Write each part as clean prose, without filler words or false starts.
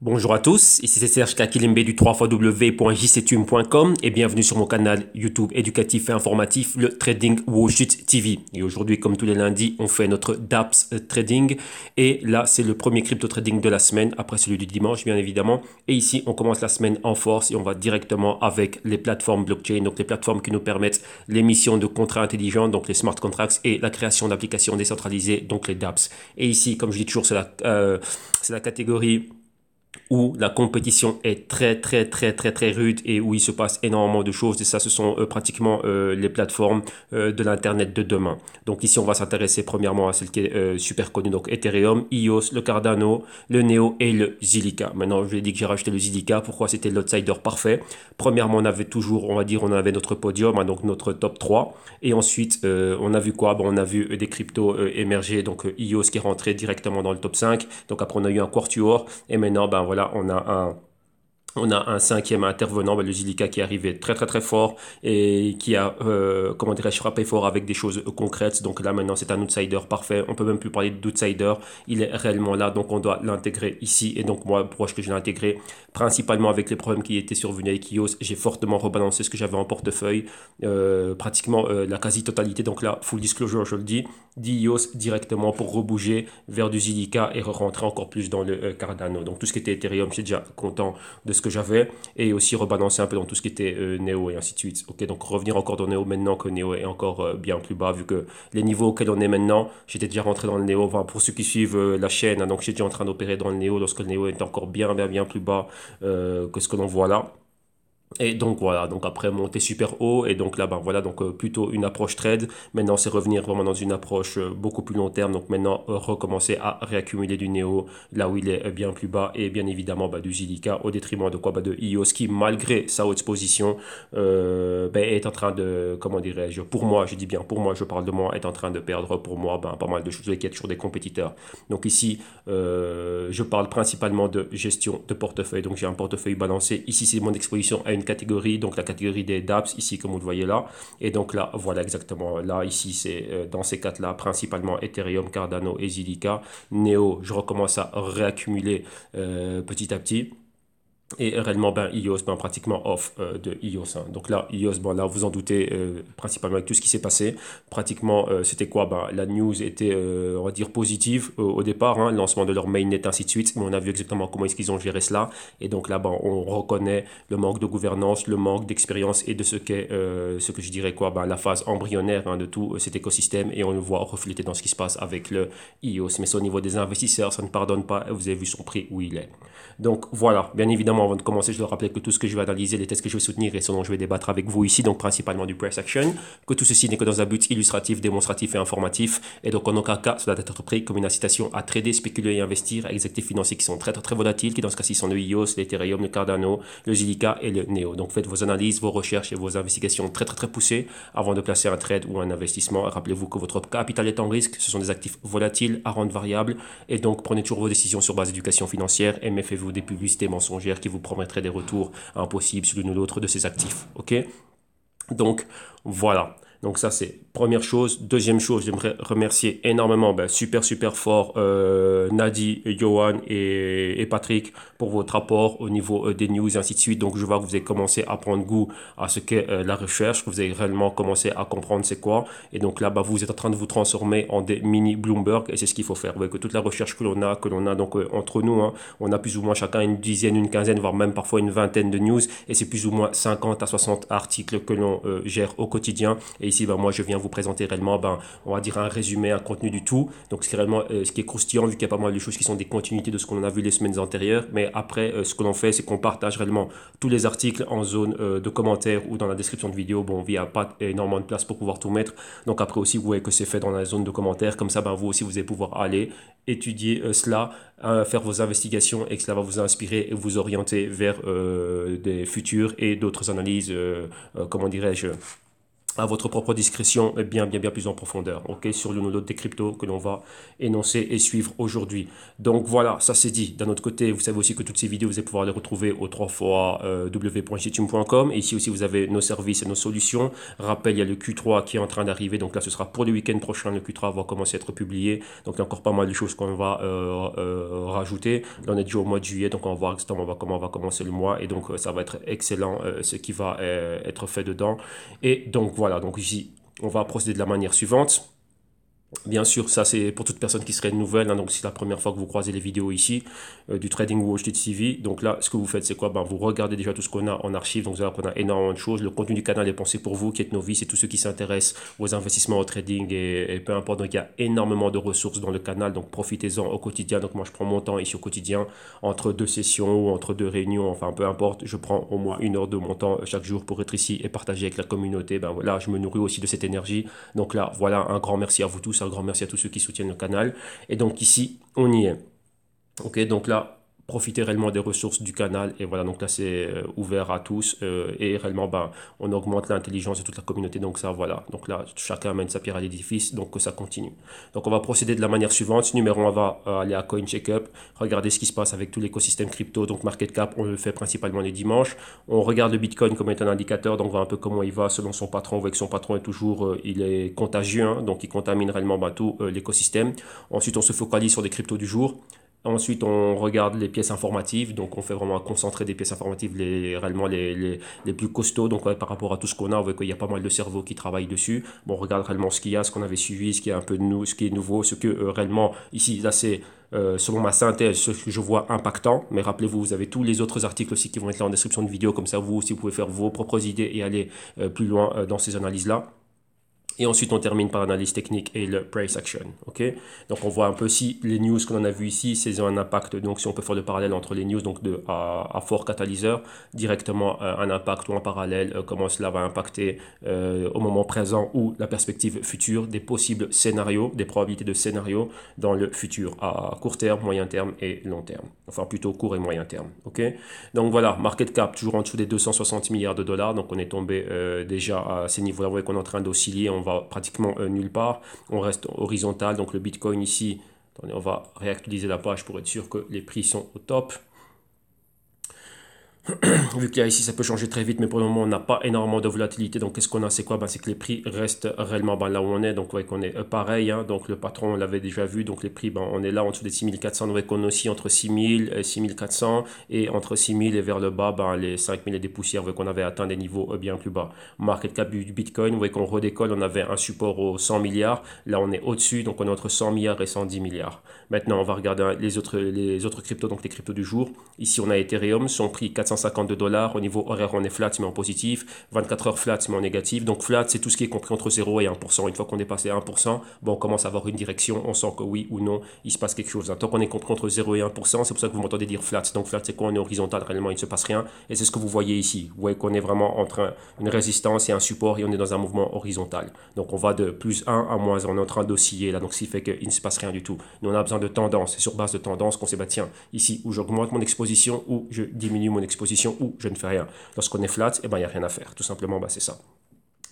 Bonjour à tous, ici c'est Serge Kakilimbe du 3xw.jctune.com et bienvenue sur mon canal YouTube éducatif et informatif, le Trading Wall-Street TV. Et aujourd'hui, comme tous les lundis, on fait notre DApps Trading et là, c'est le premier crypto trading de la semaine, après celui du dimanche bien évidemment. Et ici, on commence la semaine en force et on va directement avec les plateformes blockchain, donc les plateformes qui nous permettent l'émission de contrats intelligents, donc les smart contracts et la création d'applications décentralisées, donc les DApps. Et ici, comme je dis toujours, c'est la catégorie où la compétition est très rude et où il se passe énormément de choses. Et ça, ce sont pratiquement les plateformes de l'Internet de demain. Donc ici, on va s'intéresser premièrement à celle qui est super connue, donc Ethereum, EOS, le Cardano, le Neo et le Zilliqa. Maintenant, je vous ai dit que j'ai rajouté le Zilliqa. Pourquoi? C'était l'outsider parfait. Premièrement, on avait toujours, on va dire, on avait notre podium, hein, donc notre top 3. Et ensuite, on a vu quoi? Bon, on a vu des cryptos émerger, donc EOS qui est rentré directement dans le top 5. Donc après, on a eu un Quartior. Et maintenant, ben voilà, on a un cinquième intervenant, le Zilliqa, qui est arrivé très fort et qui a, comment dirais-je, frappé fort avec des choses concrètes. Donc là maintenant c'est un outsider parfait. On peut même plus parler d'outsider. Il est réellement là, donc on doit l'intégrer ici. Et donc moi, pourquoi est-ce que je l'ai intégré? Principalement avec les problèmes qui étaient survenus avec iOS, j'ai fortement rebalancé ce que j'avais en portefeuille, pratiquement la quasi-totalité. Donc là, full disclosure, je le dis, d'iOS directement pour rebouger vers du Zilliqa et rentrer encore plus dans le Cardano. Donc tout ce qui était Ethereum, je suis déjà content de ce que j'avais et aussi rebalancer un peu dans tout ce qui était Neo et ainsi de suite. Ok, donc revenir encore dans Neo maintenant que Neo est encore bien plus bas, vu que les niveaux auxquels on est maintenant, j'étais déjà rentré dans le Neo. Enfin, pour ceux qui suivent la chaîne, hein, donc j'étais déjà en train d'opérer dans le Neo lorsque le Neo est encore bien plus bas que ce que l'on voit là. Et donc voilà, donc après monter super haut et donc là ben voilà donc plutôt une approche trade. Maintenant c'est revenir vraiment dans une approche beaucoup plus long terme. Donc maintenant recommencer à réaccumuler du Neo là où il est bien plus bas et bien évidemment du Zilliqa au détriment de quoi de EOS qui malgré sa haute position est en train de, comment dirais-je, pour moi, je dis bien pour moi, je parle de moi, est en train de perdre pour moi pas mal de choses qui est toujours des compétiteurs. Donc ici je parle principalement de gestion de portefeuille. Donc j'ai un portefeuille balancé. Ici c'est mon exposition à une catégorie, donc la catégorie des DApps, ici comme vous le voyez là. Et donc là, voilà exactement. Là, ici, c'est dans ces quatre-là, principalement Ethereum, Cardano et Zilliqa. Neo, je recommence à réaccumuler petit à petit. Et réellement, iOS, pratiquement off de iOS, hein. Donc là, iOS, là, vous en doutez, principalement avec tout ce qui s'est passé. Pratiquement, c'était quoi? La news était, on va dire, positive au départ, hein, le lancement de leur mainnet, ainsi de suite. Mais on a vu exactement comment est-ce qu'ils ont géré cela. Et donc là, on reconnaît le manque de gouvernance, le manque d'expérience et de ce qu'est, ce que je dirais quoi, la phase embryonnaire hein, de tout cet écosystème. Et on le voit refléter dans ce qui se passe avec le iOS. Mais c'est au niveau des investisseurs, ça ne pardonne pas. Vous avez vu son prix où il est. Donc voilà, bien évidemment, avant de commencer, je dois rappeler que tout ce que je vais analyser, les tests que je vais soutenir et ce dont je vais débattre avec vous ici, donc principalement du price action, que tout ceci n'est que dans un but illustratif, démonstratif et informatif. Et donc en aucun cas, cela doit être pris comme une incitation à trader, spéculer et investir avec des actifs financiers qui sont très volatiles, qui dans ce cas-ci sont le EOS, l'Ethereum, le Cardano, le Zilliqa et le Neo. Donc faites vos analyses, vos recherches et vos investigations très poussées avant de placer un trade ou un investissement. Rappelez-vous que votre capital est en risque, ce sont des actifs volatiles à rente variable et donc prenez toujours vos décisions sur base d'éducation financière et méfiez-vous des publicités mensongères qui vous promettraient des retours impossibles sur l'une ou l'autre de ces actifs. Ok? Donc voilà. Donc ça c'est première chose. Deuxième chose, j'aimerais remercier énormément, super fort Nadi, Johan et Patrick pour votre apport au niveau des news et ainsi de suite. Donc je vois que vous avez commencé à prendre goût à ce qu'est la recherche, que vous avez réellement commencé à comprendre c'est quoi. Et donc là, vous êtes en train de vous transformer en des mini Bloomberg et c'est ce qu'il faut faire. Vous voyez que toute la recherche que l'on a donc entre nous, hein, on a plus ou moins chacun une dizaine, une quinzaine, voire même parfois une vingtaine de news et c'est plus ou moins 50 à 60 articles que l'on gère au quotidien. Et ici, moi, je viens vous présenter réellement, on va dire un résumé, un contenu du tout. Donc, c'est réellement ce qui est croustillant, vu qu'il y a pas mal de choses qui sont des continuités de ce qu'on a vu les semaines antérieures. Mais après, ce que l'on fait, c'est qu'on partage réellement tous les articles en zone de commentaires ou dans la description de vidéo. Bon, il n'y a pas énormément de place pour pouvoir tout mettre. Donc, après aussi, vous voyez que c'est fait dans la zone de commentaires. Comme ça, vous aussi, vous allez pouvoir aller étudier cela, faire vos investigations et que cela va vous inspirer et vous orienter vers des futures et d'autres analyses, comment dirais-je, à votre propre discrétion, bien plus en profondeur, ok, sur l'une ou l'autre des cryptos que l'on va énoncer et suivre aujourd'hui. Donc voilà, ça c'est dit. D'un autre côté, vous savez aussi que toutes ces vidéos, vous allez pouvoir les retrouver au 3 fois w.jtune.com. Et ici aussi, vous avez nos services et nos solutions. Rappel, il y a le Q3 qui est en train d'arriver. Donc là, ce sera pour le week-end prochain. Le Q3 va commencer à être publié. Donc il y a encore pas mal de choses qu'on va rajouter. Là, on est déjà au mois de juillet. Donc on va voir exactement comment on va commencer le mois. Et donc ça va être excellent ce qui va être fait dedans. Et donc voilà, donc ici, on va procéder de la manière suivante. Bien sûr, ça c'est pour toute personne qui serait nouvelle, hein, donc c'est la première fois que vous croisez les vidéos ici du Trading Wall Street TV. Donc là, ce que vous faites, c'est quoi? Ben, vous regardez déjà tout ce qu'on a en archive, donc vous allez qu'on a énormément de choses. Le contenu du canal est pensé pour vous qui êtes novice et tous ceux qui s'intéressent aux investissements, au trading et peu importe. Donc il y a énormément de ressources dans le canal, donc profitez-en au quotidien. Donc moi je prends mon temps ici au quotidien, entre deux sessions ou entre deux réunions, enfin peu importe, je prends au moins 1 heure de mon temps chaque jour pour être ici et partager avec la communauté. Ben voilà, je me nourris aussi de cette énergie. Donc là, voilà, un grand merci à vous tous. Un grand merci à tous ceux qui soutiennent le canal. Et donc ici, on y est. Ok, donc là, profitez réellement des ressources du canal. Et voilà, donc là, c'est ouvert à tous. Et réellement, ben, on augmente l'intelligence de toute la communauté. Donc ça, voilà. Donc là, chacun amène sa pierre à l'édifice. Donc que ça continue. Donc on va procéder de la manière suivante. Numéro 1, on va aller à CoinCheckup. Regarder ce qui se passe avec tout l'écosystème crypto. Donc Market Cap, on le fait principalement les dimanches. On regarde le Bitcoin comme étant un indicateur. Donc on voit un peu comment il va selon son patron. On voit que son patron est toujours, il est contagieux. Hein, donc il contamine réellement tout l'écosystème. Ensuite, on se focalise sur les cryptos du jour. Ensuite, on regarde les pièces informatives. Donc, on fait vraiment un concentré des pièces informatives réellement les plus costauds. Donc, ouais, par rapport à tout ce qu'on a, on voit qu'il y a pas mal de cerveaux qui travaillent dessus. Bon, on regarde réellement ce qu'il y a, ce qu'on avait suivi, ce qui est un peu ce qui est nouveau, ce que réellement, ici, là, c'est selon ma synthèse, ce que je vois impactant. Mais rappelez-vous, vous avez tous les autres articles aussi qui vont être là en description de vidéo. Comme ça, vous aussi, vous pouvez faire vos propres idées et aller plus loin dans ces analyses-là. Et ensuite, on termine par l'analyse technique et le price action. Okay, donc, on voit un peu si les news que l'on a vu ici, c'est un impact. Donc, si on peut faire le parallèle entre les news donc à fort catalyseur, directement un impact ou un parallèle, comment cela va impacter au moment présent ou la perspective future, des possibles scénarios, des probabilités de scénarios dans le futur à court terme, moyen terme et long terme. Enfin, plutôt court et moyen terme. Okay, donc, voilà, market cap toujours en dessous des 260 milliards de dollars. Donc, on est tombé déjà à ces niveaux-là. Vous voyez qu'on est en train d'osciller. On va pratiquement nulle part. On reste horizontal. Donc le Bitcoin ici, attendez, on va réactualiser la page pour être sûr que les prix sont au top. Vu qu'il y a ici, ça peut changer très vite, mais pour le moment, on n'a pas énormément de volatilité. Donc, qu'est-ce qu'on a? C'est quoi? Ben, c'est que les prix restent réellement là où on est. Donc, vous voyez qu'on est pareil. Hein. Donc, le patron, on l'avait déjà vu. Donc, les prix, ben, on est là en dessous des 6400. Vous voyez qu'on est aussi entre 6000 et 6400. Et entre 6000 et vers le bas, ben, les 5000 et des poussières. Vous voyez qu'on avait atteint des niveaux bien plus bas. Market cap du Bitcoin, vous voyez qu'on redécolle. On avait un support aux 100 milliards. Là, on est au-dessus. Donc, on est entre 100 milliards et 110 milliards. Maintenant, on va regarder les autres cryptos, donc les cryptos du jour. Ici, on a Ethereum. Son prix 452 $. Au niveau horaire, on est flat, mais en positif. 24 heures flat, mais en négatif. Donc flat, c'est tout ce qui est compris entre 0 et 1%. Une fois qu'on est passé à 1%, bon, on commence à avoir une direction. On sent que oui ou non, il se passe quelque chose. Tant qu'on est compris entre 0 et 1%, c'est pour ça que vous m'entendez dire flat. Donc flat, c'est quoi? On est horizontal, réellement, il ne se passe rien. Et c'est ce que vous voyez ici. Vous voyez qu'on est vraiment entre une résistance et un support et on est dans un mouvement horizontal. Donc on va de plus 1 à moins 1. On est en train d'osciller là. Donc ce qui fait qu'il ne se passe rien du tout. Nous, on a besoin de tendance. C'est sur base de tendance qu'on s'est bah tiens, ici où j'augmente mon exposition ou je diminue mon exposition ou je ne fais rien. Lorsqu'on est flat, eh ben, il n'y a rien à faire. Tout simplement, bah, c'est ça.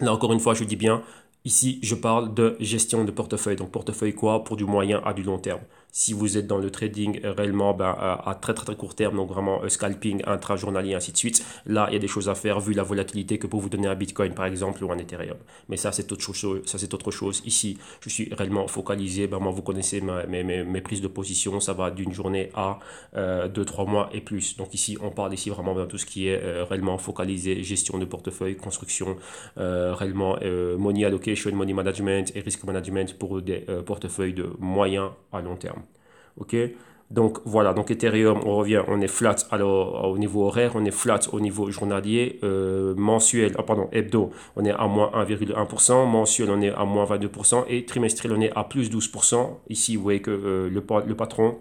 Là, encore une fois, je dis bien, ici, je parle de gestion de portefeuille. Donc, portefeuille quoi? Pour du moyen à du long terme. Si vous êtes dans le trading réellement à très court terme, donc vraiment scalping, intra-journalier, ainsi de suite, là, il y a des choses à faire vu la volatilité que peut vous donner un Bitcoin, par exemple, ou un Ethereum. Mais ça, c'est autre chose. Ça, c'est autre chose. Ici, je suis réellement focalisé. Ben, moi, vous connaissez mes prises de position. Ça va d'une journée à 2-3 mois et plus. Donc ici, on parle ici vraiment de tout ce qui est réellement focalisé, gestion de portefeuille, construction, réellement money allocation, money management et risk management pour des portefeuilles de moyen à long terme. Ok, donc voilà, donc Ethereum, on revient, on est flat alors, au niveau horaire, on est flat au niveau journalier, mensuel, hebdo, on est à moins 1,1%, mensuel, on est à moins 22% et trimestriel, on est à plus 12%. Ici, vous voyez que le patron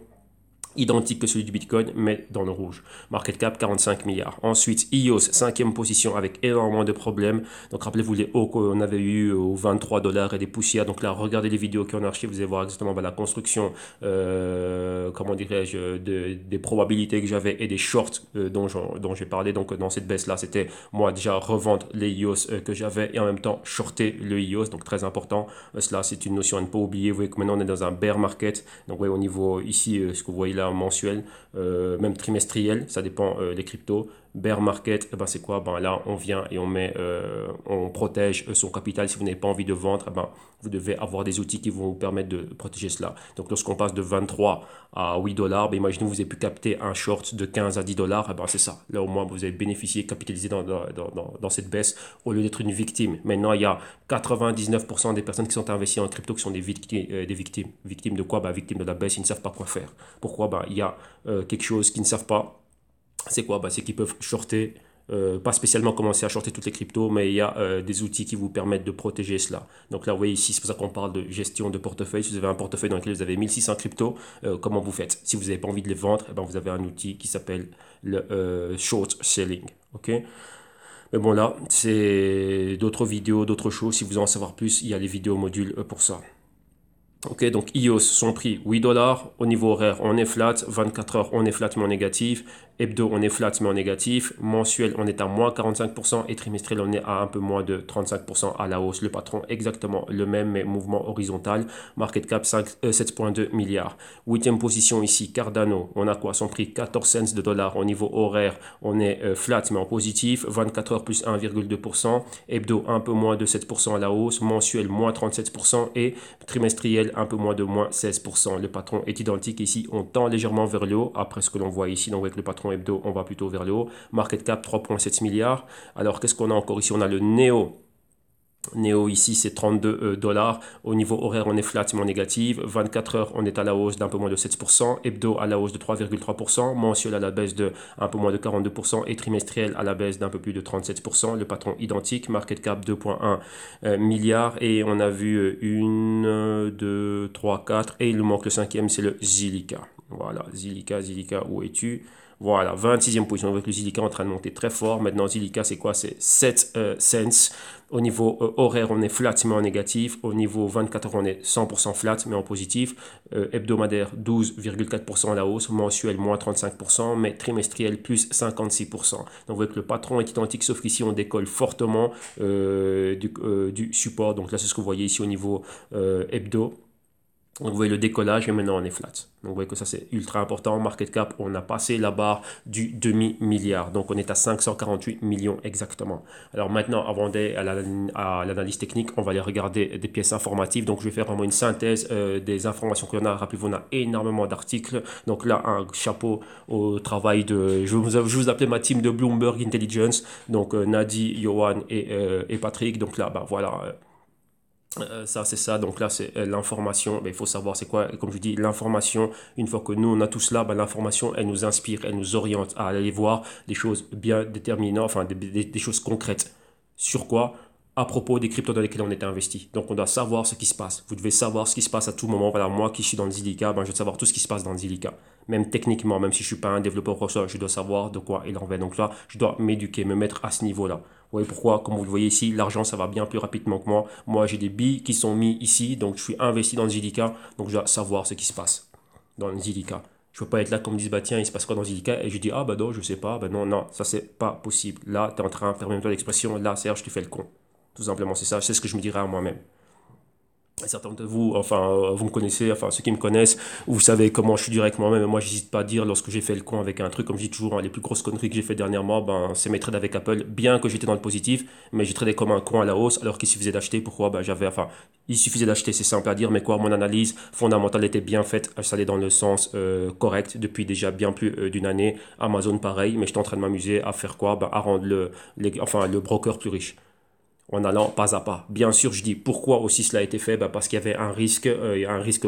identique que celui du Bitcoin, mais dans le rouge. Market cap 45 milliards. Ensuite, EOS, cinquième position avec énormément de problèmes. Donc rappelez-vous les hauts qu'on avait eu aux 23 dollars et des poussières. Donc là, regardez les vidéos qu'on archive, vous allez voir exactement la construction, comment dirais-je, des probabilités que j'avais et des shorts dont j'ai parlé. Donc dans cette baisse-là, c'était moi déjà revendre les EOS que j'avais et en même temps shorter le EOS. Donc très important. Cela, c'est une notion à ne pas oublier. Vous voyez que maintenant on est dans un bear market. Donc ouais, au niveau ici, ce que vous voyez là, mensuel, même trimestriel, ça dépend des cryptos. Bear market, eh ben c'est quoi? Ben là, on vient et on protège son capital. Si vous n'avez pas envie de vendre, eh ben, vous devez avoir des outils qui vont vous permettre de protéger cela. Donc, lorsqu'on passe de 23 à 8 dollars, ben, imaginez vous avez pu capter un short de 15 à 10 dollars, eh ben c'est ça. Là, au moins, vous avez bénéficié, capitalisé dans cette baisse au lieu d'être une victime. Maintenant, il y a 99% des personnes qui sont investies en crypto qui sont des victimes. Victimes de quoi? Ben, victimes de la baisse, ils ne savent pas quoi faire. Pourquoi? Ben, il y a quelque chose qu'ils ne savent pas. C'est quoi? Ben, c'est qu'ils peuvent shorter, pas spécialement commencer à shorter toutes les cryptos, mais il y a des outils qui vous permettent de protéger cela. Donc là, vous voyez ici, c'est pour ça qu'on parle de gestion de portefeuille. Si vous avez un portefeuille dans lequel vous avez 1600 cryptos, comment vous faites? Si vous n'avez pas envie de les vendre, eh ben, vous avez un outil qui s'appelle le short selling. Ok? Mais bon, là, c'est d'autres vidéos, d'autres choses. Si vous en savoir plus, il y a les vidéos modules pour ça. Ok, donc EOS, son prix 8 dollars. Au niveau horaire, on est flat. 24 heures, on est flat mais en négatif. Hebdo, on est flat mais en négatif. Mensuel, on est à moins 45%. Et trimestriel, on est à un peu moins de 35% à la hausse. Le patron, exactement le même, mais mouvement horizontal. Market cap 7,2 milliards. Huitième position ici, Cardano. On a quoi? Son prix 14 cents de dollars. Au niveau horaire, on est flat mais en positif. 24 heures plus 1,2%. Hebdo, un peu moins de 7% à la hausse. Mensuel, moins 37%. Et trimestriel, un peu moins de moins 16%. Le patron est identique ici, on tend légèrement vers le haut, après ce que l'on voit ici, donc avec le patron hebdo, on va plutôt vers le haut. Market cap 3,7 milliards. Alors qu'est-ce qu'on a encore ici? On a le Neo. Neo ici c'est 32 dollars. Au niveau horaire on est flat mais en négative. 24 heures on est à la hausse d'un peu moins de 7%. Hebdo à la hausse de 3,3%. Mensuel à la baisse de un peu moins de 42%. Et trimestriel à la baisse d'un peu plus de 37%. Le patron identique. Market cap 2,1 milliards. Et on a vu 1, 2, 3, 4. Et il manque le cinquième, c'est le Zilliqa. Voilà, Zilliqa, où es-tu? Voilà, 26e position avec le Zilliqa en train de monter très fort. Maintenant, Zilliqa, c'est quoi? C'est 7 cents. Au niveau horaire, on est flat mais en négatif. Au niveau 24 heures, on est 100% flat mais en positif. Hebdomadaire, 12,4% à la hausse. Mensuel, moins 35%. Mais trimestriel, plus 56%. Donc, vous voyez que le patron est identique, sauf qu'ici, on décolle fortement du support. Donc là, c'est ce que vous voyez ici au niveau hebdo. Donc vous voyez le décollage et maintenant on est flat. Donc vous voyez que ça c'est ultra important. Market cap, on a passé la barre du demi-milliard. Donc on est à 548 millions exactement. Alors maintenant, avant d'aller à l'analyse technique, on va aller regarder des pièces informatives. Donc je vais faire vraiment une synthèse des informations qu'on a. Rappelez-vous, on a énormément d'articles. Donc là, un chapeau au travail de... Je vous appelais ma team de Bloomberg Intelligence. Donc Nadi, Johan et Patrick. Donc là, bah voilà... ça, c'est ça. Donc là, c'est l'information. Ben, il faut savoir c'est quoi. Et comme je dis, l'information, une fois que nous, on a tout cela, ben, l'information, elle nous inspire, elle nous oriente à aller voir des choses bien déterminantes, enfin des choses concrètes. Sur quoi? À propos des cryptos dans lesquels on était investi. Donc on doit savoir ce qui se passe. Vous devez savoir ce qui se passe à tout moment. Voilà, moi qui suis dans le Zilliqa, ben, je dois savoir tout ce qui se passe dans le Zilliqa. Même techniquement, même si je ne suis pas un développeur professionnel, je dois savoir de quoi il en va. Donc là, je dois m'éduquer, me mettre à ce niveau-là. Vous voyez pourquoi, comme vous le voyez ici, l'argent, ça va bien plus rapidement que moi. Moi, j'ai des billes qui sont mis ici, donc je suis investi dans le Zilliqa, donc je dois savoir ce qui se passe dans le Zilliqa. Je ne peux pas être là comme disent, bah tiens, il se passe quoi dans le Zilliqa? Et je dis, ah bah non, je sais pas, bah non, non, ça c'est pas possible. Là, tu es en train de faire même toi l'expression, là, Serge, tu fais le con. Tout simplement, c'est ça, c'est ce que je me dirais à moi-même. Certains de vous, enfin, vous me connaissez, enfin, ceux qui me connaissent, vous savez comment je suis direct moi-même. Moi, j'hésite pas à dire lorsque j'ai fait le con avec un truc, comme je dis toujours, hein, les plus grosses conneries que j'ai fait dernièrement, ben, c'est mes trades avec Apple. Bien que j'étais dans le positif, mais j'ai tradé comme un con à la hausse, alors qu'il suffisait d'acheter. Pourquoi? Ben, il suffisait d'acheter, c'est simple à dire, mais quoi, mon analyse fondamentale était bien faite, ça allait dans le sens correct depuis déjà bien plus d'une année. Amazon, pareil, mais j'étais en train de m'amuser à faire quoi? Ben, à rendre le broker plus riche en allant pas à pas. Bien sûr, je dis pourquoi aussi cela a été fait, bah parce qu'il y avait un risque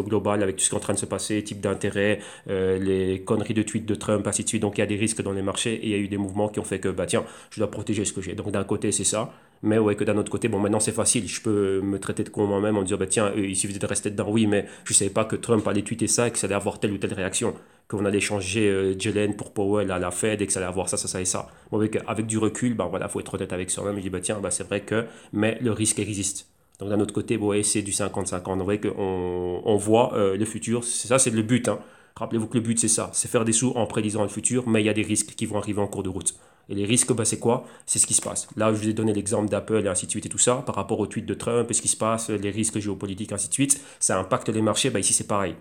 global avec tout ce qui est en train de se passer, type d'intérêt, les conneries de tweets de Trump, ainsi de suite. Donc il y a des risques dans les marchés et il y a eu des mouvements qui ont fait que, bah tiens, je dois protéger ce que j'ai. Donc d'un côté, c'est ça. Mais ouais, que d'un autre côté, bon, maintenant c'est facile. Je peux me traiter de con moi-même en disant, bah tiens, il suffisait de rester dedans. Oui, mais je ne savais pas que Trump allait tweeter ça et que ça allait avoir telle ou telle réaction. qu'on allait changer Jelen pour Powell à la Fed et que ça allait avoir ça, ça, ça et ça. Bon, avec du recul, ben voilà, faut être honnête avec soi-même. Je dis, bah tiens, bah, c'est vrai que, mais le risque existe. Donc d'un autre côté, bon, ouais, c'est du 50-50. On voit qu'on voit le futur, c'est ça, c'est le but. Hein. Rappelez-vous que le but, c'est ça, c'est faire des sous en prédisant le futur, mais il y a des risques qui vont arriver en cours de route. Et les risques, bah, c'est quoi? C'est ce qui se passe. Là, je vous ai donné l'exemple d'Apple et ainsi de suite et tout ça, par rapport au tweet de Trump et ce qui se passe, les risques géopolitiques, ainsi de suite. Ça impacte les marchés, bah, ici c'est pareil.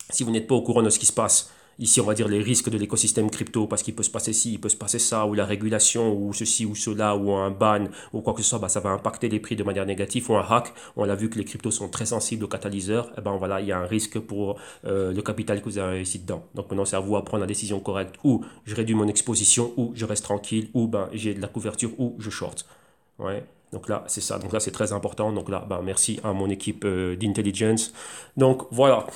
Si vous n'êtes pas au courant de ce qui se passe, ici on va dire les risques de l'écosystème crypto, parce qu'il peut se passer ci, il peut se passer ça, ou la régulation, ou ceci, ou cela, ou un ban, ou quoi que ce soit, bah, ça va impacter les prix de manière négative, ou un hack. On l'a vu que les cryptos sont très sensibles aux catalyseurs, et ben voilà, il y a un risque pour le capital que vous avez investi dedans. Donc maintenant c'est à vous à prendre la décision correcte, ou je réduis mon exposition, ou je reste tranquille, ou ben, j'ai de la couverture, ou je short. Ouais. Donc là, c'est ça. Donc là, c'est très important. Donc là, ben, merci à mon équipe d'intelligence. Donc voilà.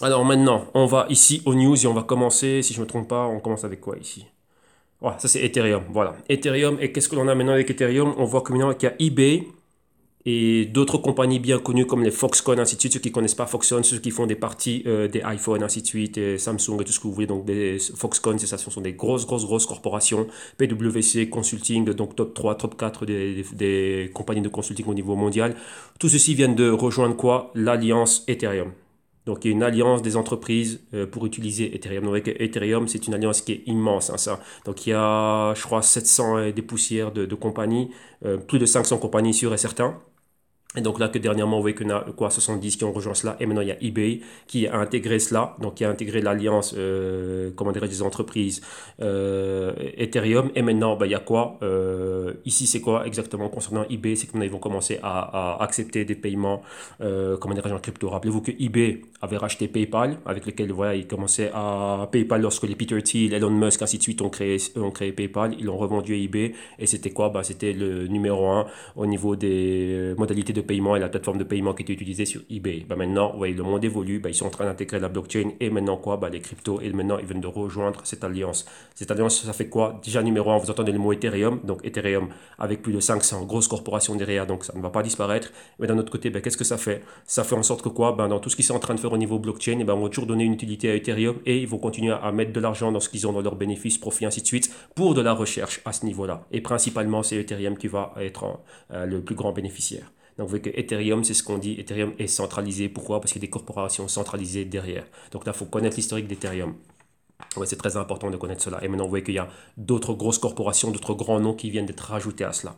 Alors maintenant, on va ici aux news et on va commencer, si je ne me trompe pas, on commence avec quoi ici? Voilà, ça c'est Ethereum, voilà. Ethereum, et qu'est-ce que l'on a maintenant avec Ethereum? On voit que maintenant qu'il y a eBay et d'autres compagnies bien connues comme les Foxconn, ainsi de suite. Ceux qui ne connaissent pas Foxconn, ceux qui font des parties des iPhones, ainsi de suite, et Samsung et tout ce que vous voulez. Donc des Foxconn, c'est ça, ce sont des grosses corporations. PwC, Consulting, donc top 3, top 4 des compagnies de consulting au niveau mondial. Tout ceci vient de rejoindre quoi? L'alliance Ethereum. Donc, il y a une alliance des entreprises pour utiliser Ethereum. Donc, Ethereum, c'est une alliance qui est immense. Hein, ça. Donc, il y a, je crois, 700 et des poussières de compagnies, plus de 500 compagnies sûres et certains. Et donc là, que dernièrement, vous voyez qu'il y en a quoi, 70 qui ont rejoint cela. Et maintenant, il y a eBay qui a intégré cela. Donc, qui a intégré l'alliance, comment dirais des entreprises Ethereum. Et maintenant, bah, il y a quoi ici, c'est quoi exactement concernant eBay? C'est que maintenant, ils vont commencer à accepter des paiements, comment dirais-je, en crypto. Rappelez-vous que eBay avait racheté PayPal, avec lequel, voilà, ils commençaient à PayPal lorsque les Peter Thiel, Elon Musk, ainsi de suite, ont créé PayPal. Ils l'ont revendu à eBay. Et c'était quoi? Bah, c'était le numéro un au niveau des modalités de paiement et la plateforme de paiement qui était utilisée sur eBay. Bah maintenant, vous voyez, le monde évolue, bah, ils sont en train d'intégrer la blockchain et maintenant quoi? Bah, les cryptos et maintenant ils viennent de rejoindre cette alliance. Cette alliance, ça fait quoi? Déjà numéro un, vous entendez le mot Ethereum, donc Ethereum avec plus de 500 grosses corporations derrière, donc ça ne va pas disparaître. Mais d'un autre côté, bah, qu'est-ce que ça fait? Ça fait en sorte que quoi? Bah, dans tout ce qu'ils sont en train de faire au niveau blockchain, bah, on va toujours donner une utilité à Ethereum et ils vont continuer à mettre de l'argent dans ce qu'ils ont dans leurs bénéfices, profits, ainsi de suite, pour de la recherche à ce niveau-là. Et principalement, c'est Ethereum qui va être le plus grand bénéficiaire. Donc, vous voyez que Ethereum, c'est ce qu'on dit, Ethereum est centralisé. Pourquoi? Parce qu'il y a des corporations centralisées derrière. Donc là, il faut connaître l'historique d'Ethereum. Ouais, c'est très important de connaître cela. Et maintenant, vous voyez qu'il y a d'autres grosses corporations, d'autres grands noms qui viennent d'être rajoutés à cela.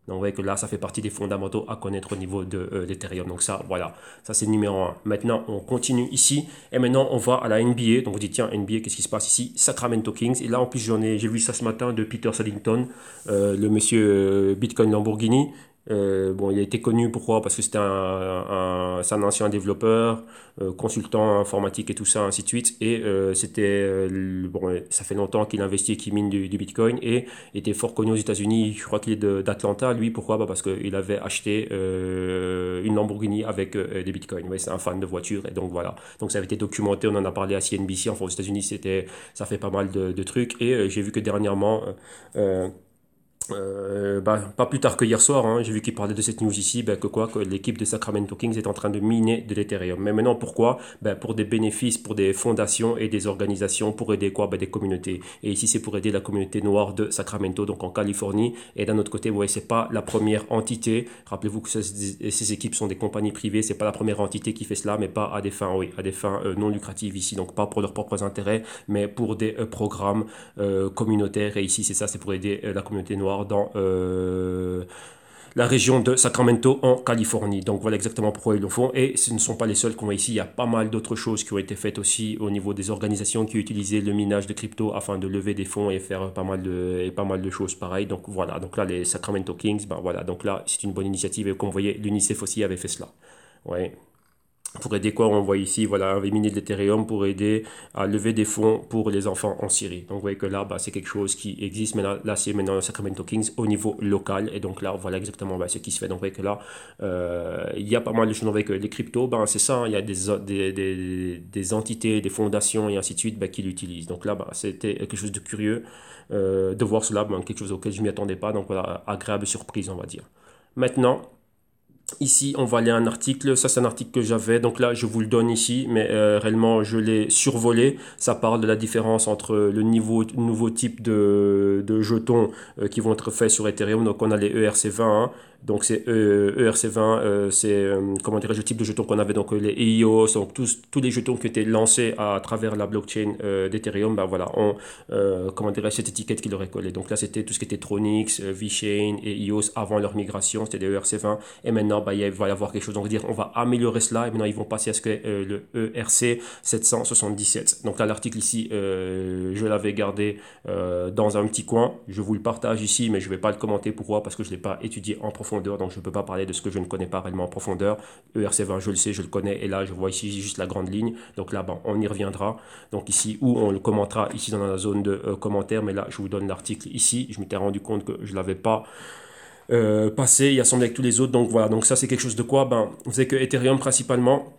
Donc, vous voyez que là, ça fait partie des fondamentaux à connaître au niveau d'Ethereum. Donc, ça, voilà, ça c'est le numéro un. Maintenant, on continue ici. Et maintenant, on va à la NBA. Donc, vous dites, tiens, NBA, qu'est-ce qui se passe ici? Sacramento Kings. Et là, en plus, j'ai vu ça ce matin de Peter Saddington, le monsieur Bitcoin Lamborghini. Bon, il a été connu pourquoi? Parce que c'était c'est un ancien développeur, consultant informatique et tout ça, ainsi de suite. Et bon, ça fait longtemps qu'il investit et qu'il mine du Bitcoin et était fort connu aux États-Unis. Je crois qu'il est d'Atlanta, lui. Pourquoi? Bah parce qu'il avait acheté une Lamborghini avec des Bitcoins. Ouais, c'est un fan de voiture et donc voilà. Donc ça avait été documenté, on en a parlé à CNBC. Enfin, aux États-Unis, ça fait pas mal de trucs. Et j'ai vu que dernièrement, bah, pas plus tard que hier soir, hein, j'ai vu qu'il parlait de cette news ici, bah, que l'équipe de Sacramento Kings est en train de miner de l'Ethereum. Mais maintenant, pourquoi? Bah, pour des bénéfices, pour des fondations et des organisations, pour aider quoi? Bah, des communautés. Et ici, c'est pour aider la communauté noire de Sacramento, donc en Californie. Et d'un autre côté, ouais, c'est pas la première entité. Rappelez-vous que ces équipes sont des compagnies privées, c'est pas la première entité qui fait cela, mais pas à des fins, oui, à des fins non lucratives ici, donc pas pour leurs propres intérêts, mais pour des programmes communautaires. Et ici, c'est ça, c'est pour aider la communauté noire dans la région de Sacramento en Californie. Donc voilà exactement pourquoi ils le font. Et ce ne sont pas les seuls qu'on voit ici. Il y a pas mal d'autres choses qui ont été faites aussi au niveau des organisations qui utilisaient le minage de crypto afin de lever des fonds et faire pas mal de choses pareilles. Donc voilà. Donc là, les Sacramento Kings, ben voilà. Donc là, c'est une bonne initiative. Et comme vous voyez, l'UNICEF aussi avait fait cela. Ouais. Pour aider quoi, on voit ici, voilà, avait miné de l'Ethereum pour aider à lever des fonds pour les enfants en Syrie. Donc vous voyez que là, bah, c'est quelque chose qui existe maintenant. Là, c'est maintenant Sacramento Kings au niveau local. Et donc là, voilà exactement bah, ce qui se fait. Donc vous voyez que là, il y a pas mal de choses. Avec les cryptos, ben, c'est ça, hein, il y a des entités, des fondations et ainsi de suite bah, qui l'utilisent. Donc là, bah, c'était quelque chose de curieux de voir cela, bah, quelque chose auquel je ne m'y attendais pas. Donc voilà, agréable surprise, on va dire. Maintenant, Ici, on va aller à un article. Ça, c'est un article que j'avais. Donc là, je vous le donne ici, mais réellement, je l'ai survolé. Ça parle de la différence entre le nouveau type de jetons qui vont être faits sur Ethereum. Donc, on a les ERC20. Hein. Donc, c'est ERC20, c'est comment dirais-je, le type de jetons qu'on avait. Donc, les EIOS, donc tous les jetons qui étaient lancés à travers la blockchain d'Ethereum, ben voilà, ont comment dirais-je, cette étiquette qui leur est collée. Donc là, c'était tout ce qui était Tronix, VeChain et EOS avant leur migration. C'était des ERC20. Et maintenant, bah, il va y avoir quelque chose. Donc, dire, on va améliorer cela. Et maintenant, ils vont passer à ce que le ERC 777. Donc là, l'article ici, je l'avais gardé dans un petit coin. Je vous le partage ici, mais je ne vais pas le commenter. Pourquoi? Parce que je ne l'ai pas étudié en profondeur. Donc, je ne peux pas parler de ce que je ne connais pas réellement en profondeur. ERC20, je le sais, je le connais. Et là, je vois ici juste la grande ligne. Donc là, bon, on y reviendra. Donc ici, où on le commentera ici dans la zone de commentaires. Mais là, je vous donne l'article ici. Je m'étais rendu compte que je ne l'avais pas passé, il assemblé avec tous les autres. Donc voilà, donc ça c'est quelque chose de quoi? Ben, vous savez que Ethereum principalement,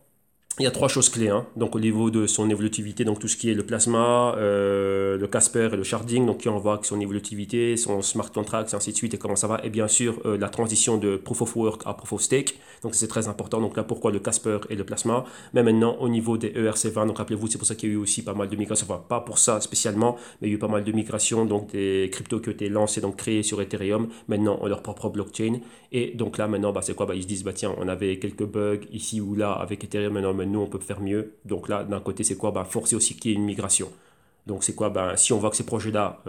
il y a trois choses clés, hein. Donc au niveau de son évolutivité, donc tout ce qui est le plasma, le Casper et le sharding, donc qui on voit que son évolutivité, son smart contract, et ainsi de suite, et comment ça va. Et bien sûr, la transition de proof of work à proof of stake, donc c'est très important. Donc là, pourquoi le Casper et le plasma? Mais maintenant, au niveau des ERC20, donc rappelez-vous, c'est pour ça qu'il y a eu aussi pas mal de migrations, enfin pas pour ça spécialement, mais il y a eu pas mal de migrations, donc des cryptos qui ont été lancés, donc créés sur Ethereum, maintenant ont leur propre blockchain. Et donc là, maintenant, bah, c'est quoi? Bah, ils se disent, bah, tiens, on avait quelques bugs ici ou là avec Ethereum, maintenant, nous, on peut faire mieux. Donc là, d'un côté, c'est quoi? Bah, forcer aussi qu'il y ait une migration. Donc c'est quoi? Ben, si on voit que ces projets-là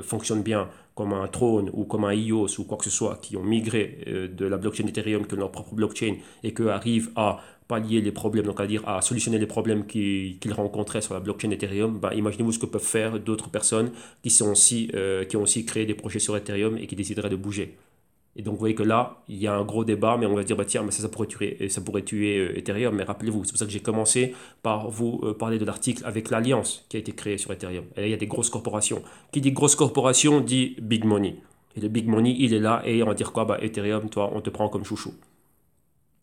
fonctionnent bien, comme un Tron ou comme un EOS ou quoi que ce soit, qui ont migré de la blockchain d'Ethereum, que leur propre blockchain, et qui arrivent à pallier les problèmes, donc à dire à solutionner les problèmes qu'ils rencontraient sur la blockchain Ethereum, ben, imaginez-vous ce que peuvent faire d'autres personnes qui ont aussi créé des projets sur Ethereum et qui décideraient de bouger. Et donc, vous voyez que là, il y a un gros débat, mais on va dire, bah, tiens, mais ça pourrait tuer Ethereum. Mais rappelez-vous, c'est pour ça que j'ai commencé par vous parler de l'article avec l'alliance qui a été créée sur Ethereum. Et là, il y a des grosses corporations. Qui dit grosses corporations dit big money. Et le big money, il est là, et on va dire quoi? Bah, Ethereum, toi, on te prend comme chouchou.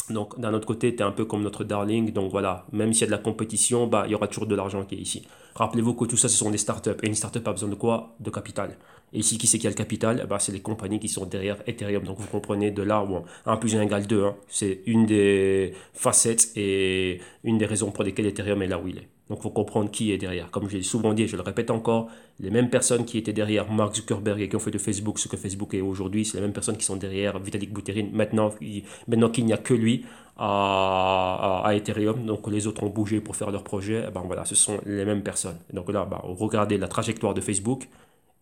Donc, d'un autre côté, tu es un peu comme notre darling. Donc voilà, même s'il y a de la compétition, bah, il y aura toujours de l'argent qui est ici. Rappelez-vous que tout ça, ce sont des startups. Et une startup a besoin de quoi? De capital. Et ici, qui c'est qui a le capital? Bah, c'est les compagnies qui sont derrière Ethereum. Donc vous comprenez de là où 1 plus 1 égale 2. Hein. C'est une des facettes et une des raisons pour lesquelles Ethereum est là où il est. Donc il faut comprendre qui est derrière. Comme je l'ai souvent dit et je le répète encore, les mêmes personnes qui étaient derrière Mark Zuckerberg et qui ont fait de Facebook ce que Facebook est aujourd'hui, c'est les mêmes personnes qui sont derrière Vitalik Buterin maintenant qu'il n'y a que lui à Ethereum. Donc les autres ont bougé pour faire leur projet. Et ben voilà, ce sont les mêmes personnes. Et donc là, ben, regardez la trajectoire de Facebook.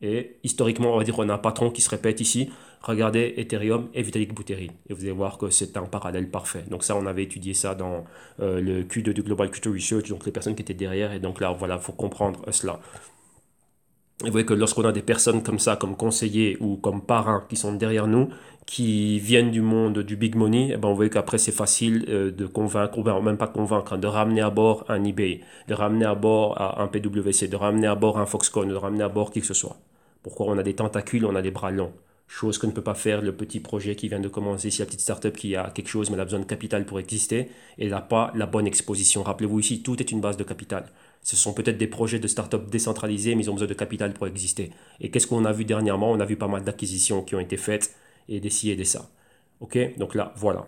Et historiquement, on va dire qu'on a un patron qui se répète ici. Regardez Ethereum et Vitalik Buterin. Et vous allez voir que c'est un parallèle parfait. Donc ça, on avait étudié ça dans le Q2 du Global Crypto Research, donc les personnes qui étaient derrière. Et donc là, voilà, il faut comprendre cela. Et vous voyez que lorsqu'on a des personnes comme ça, comme conseillers ou comme parrains qui sont derrière nous, qui viennent du monde du big money, eh ben, vous voyez qu'après c'est facile de convaincre, ou bien même pas convaincre, hein, de ramener à bord un eBay, de ramener à bord un PWC, de ramener à bord un Foxconn, de ramener à bord qui que ce soit. Pourquoi? On a des tentacules, on a des bras longs. Chose que ne peut pas faire le petit projet qui vient de commencer, si la petite startup qui a quelque chose, mais elle a besoin de capital pour exister, et elle n'a pas la bonne exposition. Rappelez-vous ici, tout est une base de capital. Ce sont peut-être des projets de start-up décentralisés, mais ils ont besoin de capital pour exister. Et qu'est-ce qu'on a vu dernièrement? On a vu pas mal d'acquisitions qui ont été faites, et des ci et des ça. Ok? Donc là, voilà.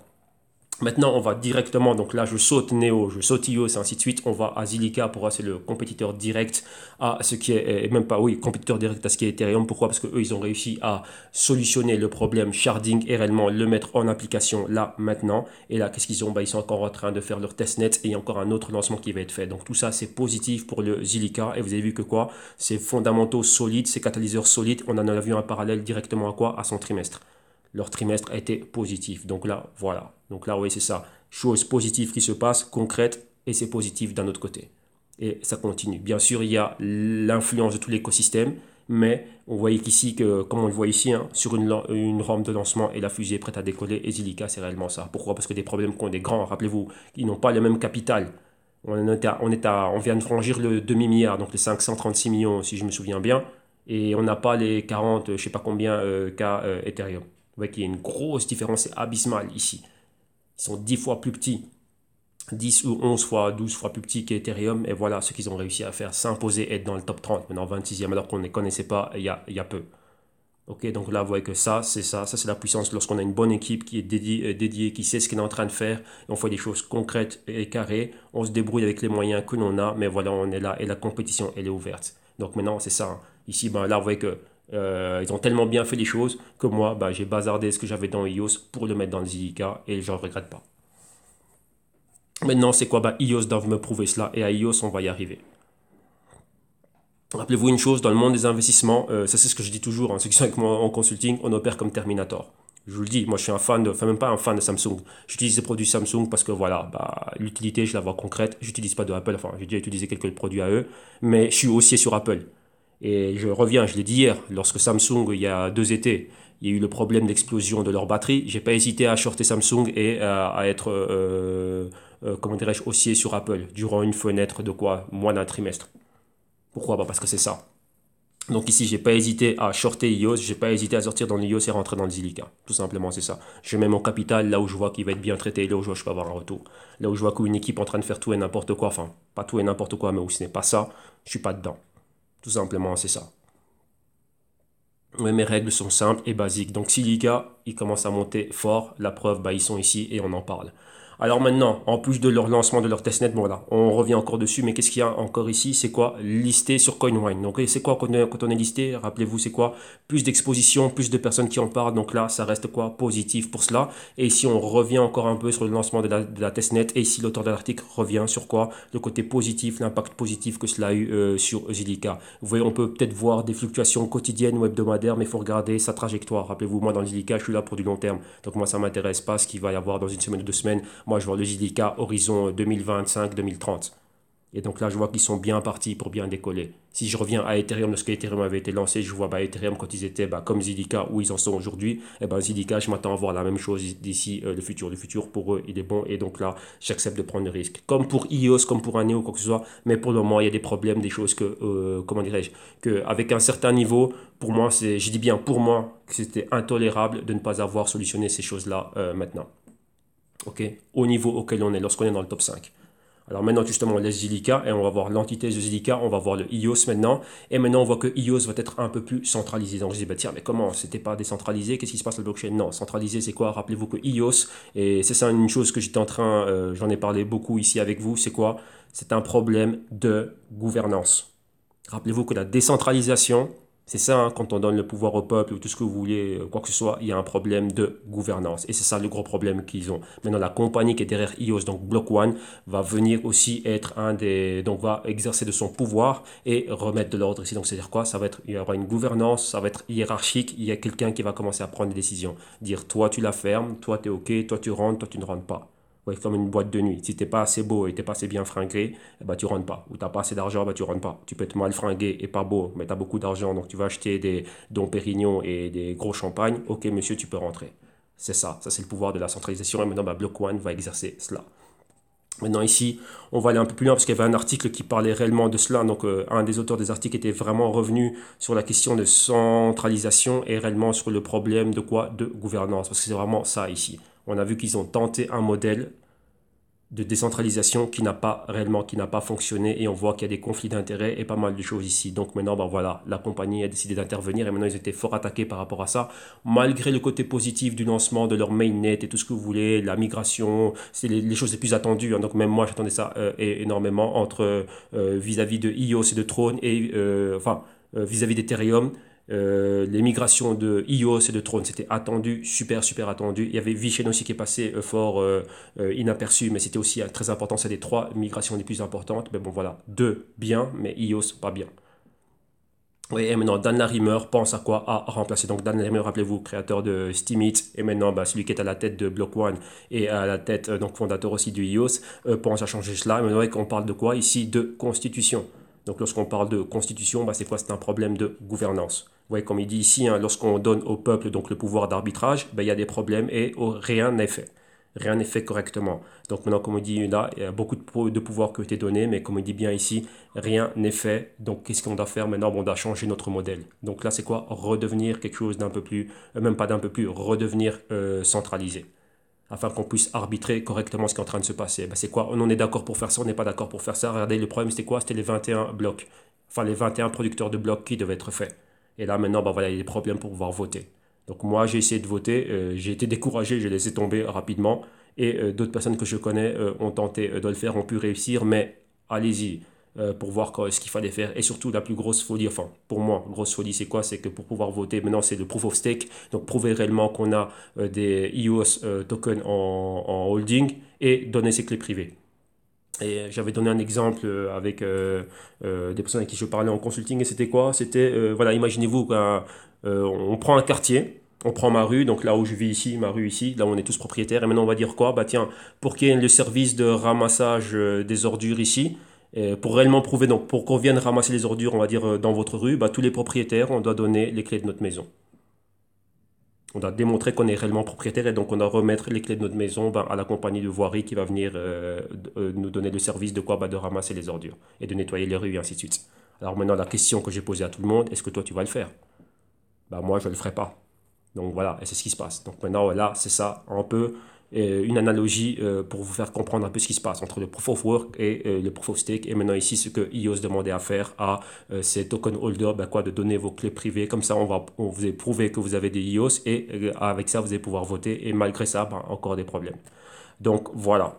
Maintenant, on va directement, donc là je saute Neo, je saute IOS et ainsi de suite, on va à Zilliqa, pour moi c'est le compétiteur direct à ce qui est, et même pas, oui, compétiteur direct à ce qui est Ethereum. Pourquoi? Parce qu'eux ils ont réussi à solutionner le problème sharding et réellement le mettre en application là, maintenant. Et là, qu'est-ce qu'ils ont? Bah, ils sont encore en train de faire leur testnet et il y a encore un autre lancement qui va être fait. Donc tout ça c'est positif pour le Zilliqa et vous avez vu que quoi? Ces fondamentaux solides, ces catalyseurs solides, on en a vu un parallèle directement à quoi? À son trimestre. Leur trimestre a été positif. Donc là, voilà. Donc là, oui, c'est ça. Chose positive qui se passe, concrète, et c'est positif d'un autre côté. Et ça continue. Bien sûr, il y a l'influence de tout l'écosystème, mais on voit qu'ici, comme on le voit ici, hein, sur une rampe de lancement et la fusée est prête à décoller, et Zilliqa, c'est réellement ça. Pourquoi? Parce que des problèmes qu'ont des grands, rappelez-vous, ils n'ont pas le même capital. On vient de franchir le demi-milliard, donc les 536 millions, si je me souviens bien, et on n'a pas les 40, je ne sais pas combien, qu'a Ethereum. Vous voyez qu'il y a une grosse différence, c'est abysmal ici. Ils sont 10 fois plus petits, 10 ou 11 fois, 12 fois plus petits qu'Ethereum. Et voilà ce qu'ils ont réussi à faire, s'imposer, être dans le top 30, maintenant 26e, alors qu'on ne les connaissait pas il y a peu. Ok, donc là, vous voyez que ça, c'est ça. Ça, c'est la puissance lorsqu'on a une bonne équipe qui est dédiée, qui sait ce qu'elle est en train de faire. Et on fait des choses concrètes et carrées. On se débrouille avec les moyens que l'on a, mais voilà, on est là et la compétition, elle est ouverte. Donc maintenant, c'est ça, hein. Ici, ben, là, vous voyez que ils ont tellement bien fait les choses que moi, ben, j'ai bazardé ce que j'avais dans iOS pour le mettre dans le ZDK et je ne regrette pas. Maintenant, c'est quoi? Ben, iOS doivent me prouver cela et à iOS, on va y arriver. Rappelez-vous une chose, dans le monde des investissements, ça c'est ce que je dis toujours, hein, ceux qui sont avec moi en consulting, on opère comme Terminator. Je vous le dis, moi je suis un fan enfin même pas un fan de Samsung. J'utilise des produits Samsung parce que voilà, bah, l'utilité je la vois concrète. J'utilise pas de Apple, enfin j'ai déjà utilisé quelques produits à eux, mais je suis aussi sur Apple. Et je reviens, je l'ai dit hier, lorsque Samsung, il y a 2 étés, il y a eu le problème d'explosion de leur batterie, j'ai pas hésité à shorter Samsung et à être, comment dirais-je, haussier sur Apple durant une fenêtre de quoi? Moins d'un trimestre. Pourquoi? Bah parce que c'est ça. Donc ici, j'ai pas hésité à shorter iOS, j'ai pas hésité à sortir dans l'iOS et rentrer dans le Zilliqa. Tout simplement, c'est ça. Je mets mon capital là où je vois qu'il va être bien traité, là où je vois que je peux avoir un retour. Là où je vois qu'une équipe est en train de faire tout et n'importe quoi, enfin, pas tout et n'importe quoi, mais où ce n'est pas ça, je suis pas dedans. Tout simplement, c'est ça. Mais mes règles sont simples et basiques. Donc Silica, ils commencent à monter fort. La preuve, bah, ils sont ici et on en parle. Alors maintenant, en plus de leur lancement de leur testnet, bon voilà, on revient encore dessus, mais qu'est-ce qu'il y a encore ici? C'est quoi? Listé sur CoinWine. Donc c'est quoi quand on est listé? Rappelez-vous, c'est quoi? Plus d'exposition, plus de personnes qui en parlent. Donc là, ça reste quoi? Positif pour cela. Et ici, on revient encore un peu sur le lancement de la testnet. Et ici, l'auteur de l'article revient sur quoi? Le côté positif, l'impact positif que cela a eu sur Zilliqa. Vous voyez, on peut peut-être voir des fluctuations quotidiennes ou hebdomadaires, mais il faut regarder sa trajectoire. Rappelez-vous, moi, dans Zilliqa, je suis là pour du long terme. Donc moi, ça ne m'intéresse pas ce qu'il va y avoir dans une semaine ou 2 semaines. Moi, je vois le JDK horizon 2025-2030. Et donc là, je vois qu'ils sont bien partis pour bien décoller. Si je reviens à Ethereum, lorsque Ethereum avait été lancé, je vois bah, Ethereum quand ils étaient bah, comme ZDK où ils en sont aujourd'hui. Et ben ZDK, je m'attends à voir la même chose d'ici le futur. Le futur pour eux, il est bon. Et donc là, j'accepte de prendre le risque. Comme pour iOS, comme pour un Neo, quoi que ce soit. Mais pour le moment, il y a des problèmes, des choses que, comment dirais-je, qu'avec un certain niveau, pour moi, je dis bien pour moi, que c'était intolérable de ne pas avoir solutionné ces choses-là maintenant. Ok, au niveau auquel on est lorsqu'on est dans le top 5. Alors maintenant, justement, on laisse Zilliqa et on va voir l'antithèse de Zilliqa, on va voir le iOS maintenant. Et maintenant, on voit que iOS va être un peu plus centralisé. Donc je dis, bah, tiens, mais comment? C'était pas décentralisé? Qu'est-ce qui se passe sur la blockchain? Non, centralisé, c'est quoi? Rappelez-vous que iOS, et c'est ça une chose que j'étais en train, j'en ai parlé beaucoup ici avec vous, c'est quoi? C'est un problème de gouvernance. Rappelez-vous que la décentralisation, c'est ça, hein, quand on donne le pouvoir au peuple ou tout ce que vous voulez, quoi que ce soit, il y a un problème de gouvernance. Et c'est ça le gros problème qu'ils ont. Maintenant, la compagnie qui est derrière iOS, donc Block One, va venir aussi être donc va exercer de son pouvoir et remettre de l'ordre ici. Donc, c'est-à-dire quoi? Il y aura une gouvernance, ça va être hiérarchique. Il y a quelqu'un qui va commencer à prendre des décisions. Dire, toi, tu la fermes, toi, tu es OK, toi, tu rentres, toi, tu ne rentres pas. Ouais, comme une boîte de nuit. Si t'es pas assez beau et t'es pas assez bien fringué, eh ben, tu rentres pas. Ou t'as pas assez d'argent, bah, tu rentres pas. Tu peux être mal fringué et pas beau, mais tu as beaucoup d'argent, donc tu vas acheter des Dom Pérignon et des gros champagnes. Ok, monsieur, tu peux rentrer. C'est ça. Ça, c'est le pouvoir de la centralisation. Et maintenant, bah, Block One va exercer cela. Maintenant ici, on va aller un peu plus loin parce qu'il y avait un article qui parlait réellement de cela. Donc un des auteurs des articles était vraiment revenu sur la question de centralisation et réellement sur le problème de quoi? De gouvernance. Parce que c'est vraiment ça ici. On a vu qu'ils ont tenté un modèle de décentralisation qui n'a pas fonctionné et on voit qu'il y a des conflits d'intérêts et pas mal de choses ici. Donc maintenant, ben voilà, la compagnie a décidé d'intervenir et maintenant ils étaient fort attaqués par rapport à ça. Malgré le côté positif du lancement de leur mainnet et tout ce que vous voulez, la migration, c'est les choses les plus attendues, hein. Donc même moi j'attendais ça énormément entre vis-à-vis de iOS et de Throne et vis-à-vis d'Ethereum. Les migrations de iOS et de Throne, c'était attendu, super, super attendu. Il y avait VeChain aussi qui est passé fort inaperçu, mais c'était aussi très important. C'est les 3 migrations les plus importantes. Mais bon, voilà, 2 bien, mais iOS pas bien. Oui, et maintenant, Dan Larimer pense à quoi? À remplacer. Donc, Dan Larimer, rappelez-vous, créateur de Steemit, et maintenant, bah, celui qui est à la tête de Block One et à la tête, donc fondateur aussi du iOS, pense à changer cela. Et maintenant, on parle de quoi ici? De constitution. Donc, lorsqu'on parle de constitution, bah, c'est quoi? C'est un problème de gouvernance. Vous voyez, comme il dit ici, hein, lorsqu'on donne au peuple donc, le pouvoir d'arbitrage, bah, il y a des problèmes et rien n'est fait. Rien n'est fait correctement. Donc maintenant, comme on dit là, il y a beaucoup de pouvoir qui a été donné, mais comme on dit bien ici, rien n'est fait. Donc qu'est-ce qu'on doit faire maintenant? Bon, on doit changer notre modèle. Donc là, c'est quoi? Redevenir quelque chose d'un peu plus, même pas d'un peu plus, redevenir centralisé, afin qu'on puisse arbitrer correctement ce qui est en train de se passer. Ben, c'est quoi? On est d'accord pour faire ça, on n'est pas d'accord pour faire ça. Regardez, le problème, c'était quoi? C'était les 21 blocs. Enfin, les 21 producteurs de blocs qui devaient être faits. Et là, maintenant, bah, voilà, il y a des problèmes pour pouvoir voter. Donc moi, j'ai essayé de voter, j'ai été découragé, j'ai laissé tomber rapidement. Et d'autres personnes que je connais ont tenté de le faire, ont pu réussir, mais allez-y pour voir ce qu'il fallait faire. Et surtout, la plus grosse folie, enfin, pour moi, grosse folie, c'est quoi? C'est que pour pouvoir voter, maintenant, c'est le proof of stake. Donc, prouver réellement qu'on a des EOS tokens en holding et donner ses clés privées. Et j'avais donné un exemple avec des personnes avec qui je parlais en consulting et c'était quoi? C'était, voilà, imaginez-vous on prend un quartier, on prend ma rue, donc là où je vis ici, ma rue ici, là où on est tous propriétaires, et maintenant on va dire quoi? Bah tiens, pour qu'il y ait le service de ramassage des ordures ici, pour réellement prouver, donc pour qu'on vienne ramasser les ordures, on va dire dans votre rue, bah tous les propriétaires, on doit donner les clés de notre maison. On doit démontrer qu'on est réellement propriétaire et donc on doit remettre les clés de notre maison à la compagnie de voirie qui va venir nous donner le service de quoi de ramasser les ordures et de nettoyer les rues et ainsi de suite. Alors maintenant, la question que j'ai posée à tout le monde, est-ce que toi tu vas le faire? Moi, je ne le ferai pas. Donc voilà, et c'est ce qui se passe. Donc maintenant, là, c'est ça, un peu une analogie pour vous faire comprendre un peu ce qui se passe entre le proof of work et le proof of stake. Et maintenant ici, ce que EOS demandait à faire à ces token holders, de donner vos clés privées. Comme ça, on vous a prouvé que vous avez des EOS et avec ça, vous allez pouvoir voter. Et malgré ça, encore des problèmes. Donc voilà.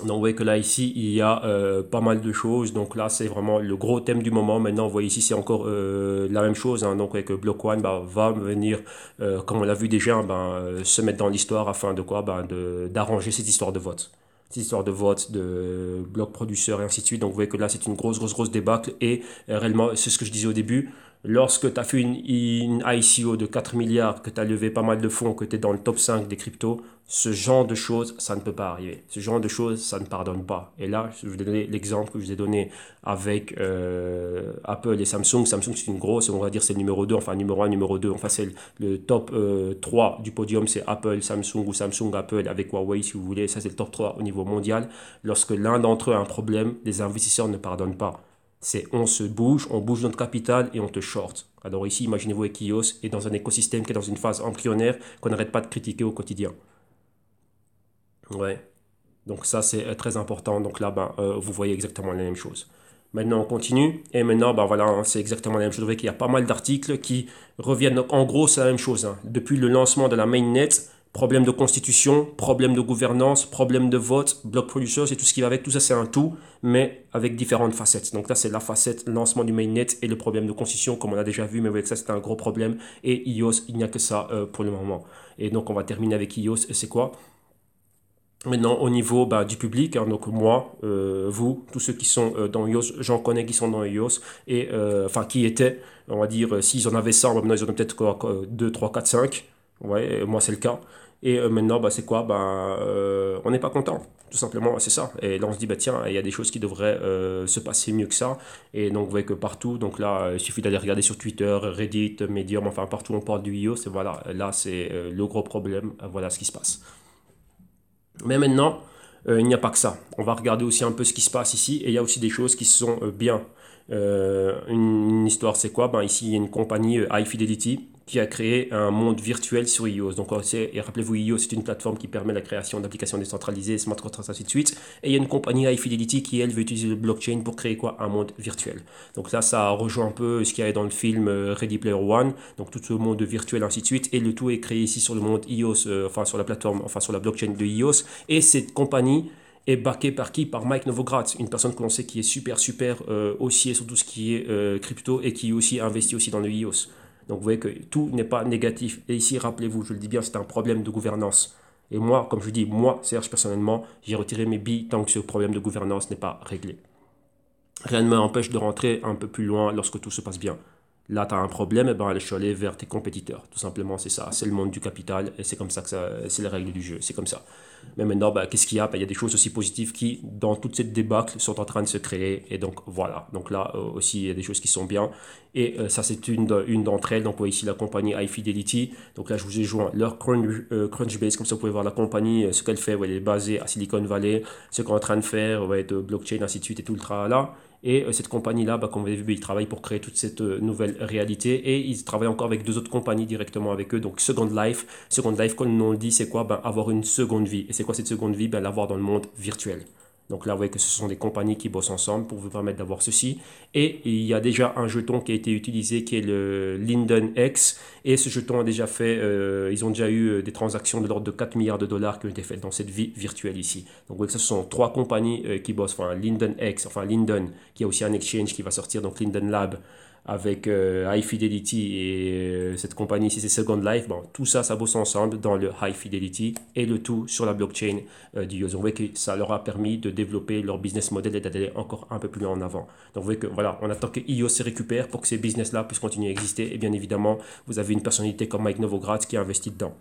Donc vous voyez que là ici il y a pas mal de choses. Donc là c'est vraiment le gros thème du moment. Maintenant vous voyez ici c'est encore la même chose. Hein. Donc avec Block One va venir, comme on l'a vu déjà, se mettre dans l'histoire afin de quoi d'arranger cette histoire de vote. Cette histoire de vote, de bloc producteur et ainsi de suite. Donc vous voyez que là c'est une grosse débâcle. Et réellement c'est ce que je disais au début. Lorsque tu as fait une ICO de 4 milliards, que tu as levé pas mal de fonds, que tu es dans le top 5 des cryptos, ce genre de choses, ça ne peut pas arriver. Ce genre de choses, ça ne pardonne pas. Et là, je vais vous donner l'exemple que je vous ai donné avec Apple et Samsung. Samsung, c'est une grosse, on va dire c'est le numéro 2, enfin numéro 1, numéro 2. Enfin, c'est le top 3 du podium, c'est Apple, Samsung ou Samsung, Apple avec Huawei si vous voulez. Ça, c'est le top 3 au niveau mondial. Lorsque l'un d'entre eux a un problème, les investisseurs ne pardonnent pas. C'est on bouge notre capital et on te short. Alors ici, imaginez-vous avec EOS et dans un écosystème qui est dans une phase embryonnaire qu'on n'arrête pas de critiquer au quotidien. Ouais. Donc ça, c'est très important. Donc là, vous voyez exactement la même chose. Maintenant, on continue. Et maintenant, voilà, hein, c'est exactement la même chose. Vous voyez qu'il y a pas mal d'articles qui reviennent. Donc, en gros, c'est la même chose. Hein. Depuis le lancement de la mainnet, problème de constitution, problème de gouvernance, problème de vote, block producers et tout ce qui va avec. Tout ça, c'est un tout, mais avec différentes facettes. Donc là, c'est la facette lancement du mainnet et le problème de constitution, comme on a déjà vu. Mais avec ça, c'est un gros problème. Et EOS, il n'y a que ça pour le moment. Et donc, on va terminer avec EOS. C'est quoi? Maintenant, au niveau du public, hein, donc moi, vous, tous ceux qui sont dans EOS, j'en connais qui sont dans EOS, et enfin qui étaient, on va dire, s'ils en avaient 100, maintenant ils en ont peut-être 2, 3, 4, 5. Ouais, moi c'est le cas. Et maintenant, c'est quoi? On n'est pas content, tout simplement, c'est ça. Et là on se dit, tiens, il y a des choses qui devraient se passer mieux que ça. Et donc vous voyez que partout, donc là, il suffit d'aller regarder sur Twitter, Reddit, Medium, enfin partout on parle du EOS, et voilà, là c'est le gros problème, voilà ce qui se passe. Mais maintenant, il n'y a pas que ça. On va regarder aussi un peu ce qui se passe ici. Et il y a aussi des choses qui sont bien. Une histoire, c'est quoi? Ici, il y a une compagnie High Fidelity qui a créé un monde virtuel sur EOS. Donc, et rappelez-vous, EOS, c'est une plateforme qui permet la création d'applications décentralisées, smart contracts, ainsi de suite. Et il y a une compagnie High Fidelity qui, elle, veut utiliser le blockchain pour créer quoi? Un monde virtuel. Donc là, ça rejoint un peu ce qu'il y a dans le film Ready Player One. Donc, tout ce monde virtuel, ainsi de suite. Et le tout est créé ici sur le monde EOS, enfin sur la plateforme, enfin sur la blockchain de EOS. Et cette compagnie est backé par qui? Par Mike Novogratz, une personne que l'on sait qui est super haussier sur tout ce qui est crypto et qui aussi investit aussi dans le EOS. Donc vous voyez que tout n'est pas négatif. Et ici, rappelez-vous, je le dis bien, c'est un problème de gouvernance. Et moi, comme je dis, moi, Serge, personnellement, j'ai retiré mes billes tant que ce problème de gouvernance n'est pas réglé. Rien ne m'empêche de rentrer un peu plus loin lorsque tout se passe bien. Là, tu as un problème, je suis allé vers tes compétiteurs. Tout simplement, c'est ça. C'est le monde du capital et c'est comme ça que c'est les règles du jeu. C'est comme ça. Mais maintenant, qu'est-ce qu'il y a? Il y a des choses aussi positives qui, dans toute cette débâcle, sont en train de se créer. Et donc, voilà. Donc là, aussi, il y a des choses qui sont bien. Et ça, c'est une d'entre elles. Donc, vous voyez ici la compagnie High Fidelity. Donc là, je vous ai joint leur Crunchbase. Comme ça, vous pouvez voir la compagnie, ce qu'elle fait. Elle est basée à Silicon Valley. Ce qu'on est en train de faire, de blockchain, ainsi de suite, et tout le tralala. Et cette compagnie-là, comme vous avez vu, ils travaillent pour créer toute cette nouvelle réalité. Et ils travaillent encore avec 2 autres compagnies directement avec eux. Donc Second Life. Second Life, comme on le dit, c'est quoi? Avoir une seconde vie. Et c'est quoi cette seconde vie? L'avoir dans le monde virtuel. Donc là, vous voyez que ce sont des compagnies qui bossent ensemble pour vous permettre d'avoir ceci. Et il y a déjà un jeton qui a été utilisé qui est le Linden X. Et ce jeton a déjà fait, ils ont déjà eu des transactions de l'ordre de 4 milliards de dollars qui ont été faites dans cette vie virtuelle ici. Donc vous voyez que ce sont trois compagnies qui bossent. Enfin, Linden X, enfin Linden, qui a aussi un exchange qui va sortir, donc Linden Lab avec High Fidelity et cette compagnie ici, c'est Second Life. Bon, tout ça, ça bosse ensemble dans le High Fidelity et le tout sur la blockchain d'IOS. Donc, vous voyez que ça leur a permis de développer leur business model et d'aller encore un peu plus en avant. Donc, vous voyez que voilà, on attend que IOS se récupère pour que ces business-là puissent continuer à exister. Et bien évidemment, vous avez une personnalité comme Mike Novogratz qui a investi dedans.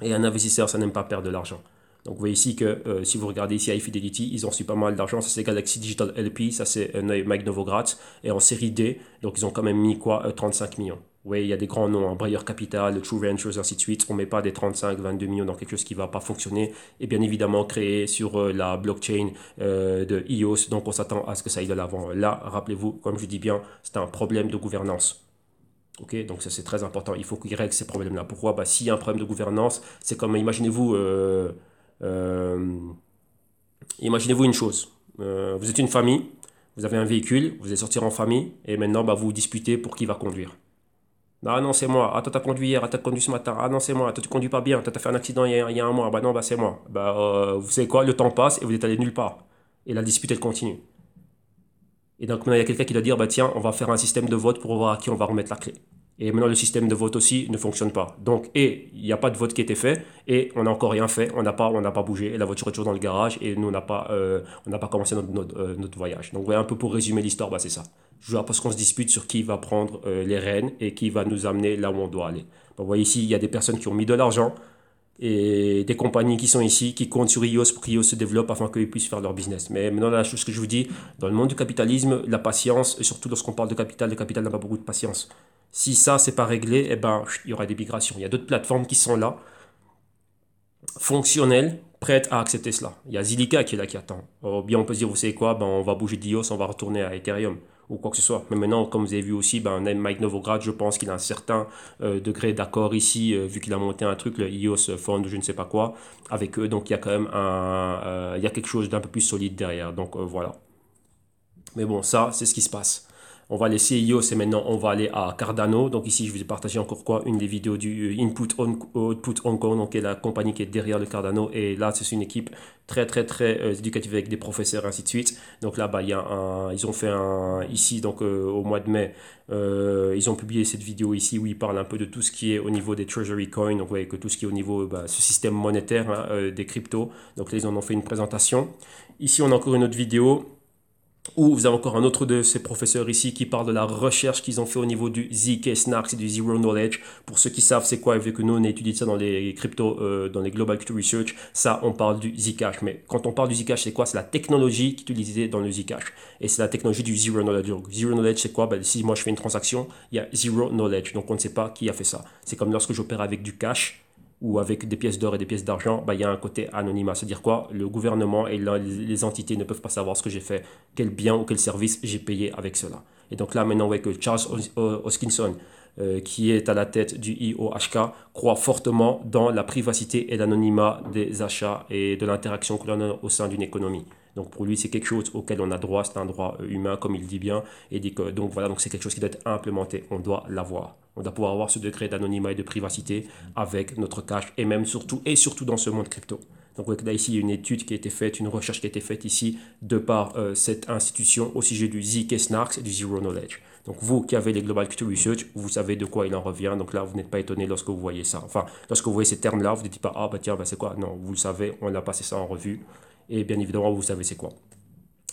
Et un investisseur, ça n'aime pas perdre de l'argent. Donc vous voyez ici que si vous regardez ici High Fidelity, ils ont reçu pas mal d'argent. Ça c'est Galaxy Digital LP, ça c'est Mike Novogratz. Et en série D, donc ils ont quand même mis quoi 35 millions. Oui, il y a des grands noms, hein, Breyer Capital, True Ventures, ainsi de suite. On ne met pas des 35, 22 millions dans quelque chose qui ne va pas fonctionner. Et bien évidemment, créé sur la blockchain de EOS. Donc on s'attend à ce que ça aille de l'avant. Là, rappelez-vous, comme je dis bien, c'est un problème de gouvernance. Ok, donc ça c'est très important. Il faut qu'ils règlent ces problèmes-là. Pourquoi? Bah, s'il y a un problème de gouvernance, c'est comme, euh, imaginez-vous une chose. Vous êtes une famille, vous avez un véhicule, vous allez sortir en famille, et maintenant bah, vous vous disputez pour qui va conduire. Ah non, c'est moi. Ah, toi, t'as conduit hier. Ah, t'as conduit ce matin. Ah non, c'est moi. Toi, tu conduis pas bien. Toi, t'as fait un accident il y a un mois. Bah non, bah c'est moi. Bah, vous savez quoi? Le temps passe et vous êtes allé nulle part. Et la dispute, elle continue. Et donc maintenant, il y a quelqu'un qui doit dire, bah tiens, on va faire un système de vote pour voir à qui on va remettre la clé. Et maintenant, le système de vote aussi ne fonctionne pas. Donc, et il n'y a pas de vote qui a été fait, et on n'a encore rien fait, on n'a pas bougé, et la voiture est toujours dans le garage, et nous, on n'a pas commencé notre voyage. Donc, voilà, un peu pour résumer l'histoire, bah, c'est ça. Parce qu'on se dispute sur qui va prendre les rênes et qui va nous amener là où on doit aller. Bah, vous voyez ici, il y a des personnes qui ont mis de l'argent, et des compagnies qui sont ici, qui comptent sur IOS pour qu'IOS se développe afin qu'ils puissent faire leur business. Mais maintenant, la chose que je vous dis, dans le monde du capitalisme, la patience, et surtout lorsqu'on parle de capital, le capital n'a pas beaucoup de patience. Si ça, c'est pas réglé, eh ben, il y aura des migrations. Il y a d'autres plateformes qui sont là, fonctionnelles, prêtes à accepter cela. Il y a Zilliqa qui est là, qui attend. Ou bien on peut se dire, vous savez quoi, ben, on va bouger d'IOS, on va retourner à Ethereum ou quoi que ce soit. Mais maintenant, comme vous avez vu aussi, ben, Mike Novogratz, je pense qu'il a un certain degré d'accord ici, vu qu'il a monté un truc, le IOS Fund, je ne sais pas quoi, avec eux. Donc il y a quand même il y a quelque chose d'un peu plus solide derrière. Donc voilà. Mais bon, ça, c'est ce qui se passe. On va laisser IOS et maintenant on va aller à Cardano. Donc ici, je vais partager encore quoi? Une des vidéos du Output Hong Kong, donc qui est la compagnie qui est derrière le Cardano. Et là, c'est une équipe très éducative avec des professeurs, ainsi de suite. Donc là, bah, ils ont fait ici, donc au mois de mai, ils ont publié cette vidéo ici où ils parlent un peu de tout ce qui est au niveau des treasury coins. Donc vous voyez que tout ce qui est au niveau, bah, ce système monétaire hein, des cryptos. Donc là, ils en ont fait une présentation. Ici, on a encore une autre vidéo où vous avez encore un autre de ces professeurs ici qui parle de la recherche qu'ils ont fait au niveau du ZK Snarks et du Zero Knowledge. Pour ceux qui savent c'est quoi, vu que nous on étudie ça dans les crypto, dans les Global Crypto Research, ça on parle du Zcash. Mais quand on parle du Zcash, c'est quoi? C'est la technologie qui est utilisée dans le Zcash. Et c'est la technologie du Zero Knowledge. Donc, Zero Knowledge c'est quoi? Ben, si moi je fais une transaction, il y a Zero Knowledge. Donc on ne sait pas qui a fait ça. C'est comme lorsque j'opère avec du cash ou avec des pièces d'or et des pièces d'argent, bah, il y a un côté anonymat. C'est-à-dire quoi? Le gouvernement et les entités ne peuvent pas savoir ce que j'ai fait, quel bien ou quel service j'ai payé avec cela. Et donc là, maintenant, on voit que Charles Hoskinson, qui est à la tête du IOHK, croit fortement dans la privacité et l'anonymat des achats et de l'interaction que l'on a au sein d'une économie. Donc pour lui, c'est quelque chose auquel on a droit, c'est un droit humain, comme il dit bien. Et dit que, donc voilà, donc c'est quelque chose qui doit être implémenté, on doit l'avoir. On doit pouvoir avoir ce degré d'anonymat et de privacité avec notre cash et même surtout dans ce monde crypto. Donc là ici, il y a une étude qui a été faite, une recherche qui a été faite ici de par cette institution au sujet du ZK Snarks et du Zero Knowledge. Donc vous qui avez les Global Crypto Research, vous savez de quoi il en revient. Donc là, vous n'êtes pas étonné lorsque vous voyez ça. Enfin, lorsque vous voyez ces termes-là, vous ne dites pas, ah bah tiens, bah, c'est quoi? Non, vous le savez, on a passé ça en revue. Et bien évidemment, vous savez c'est quoi.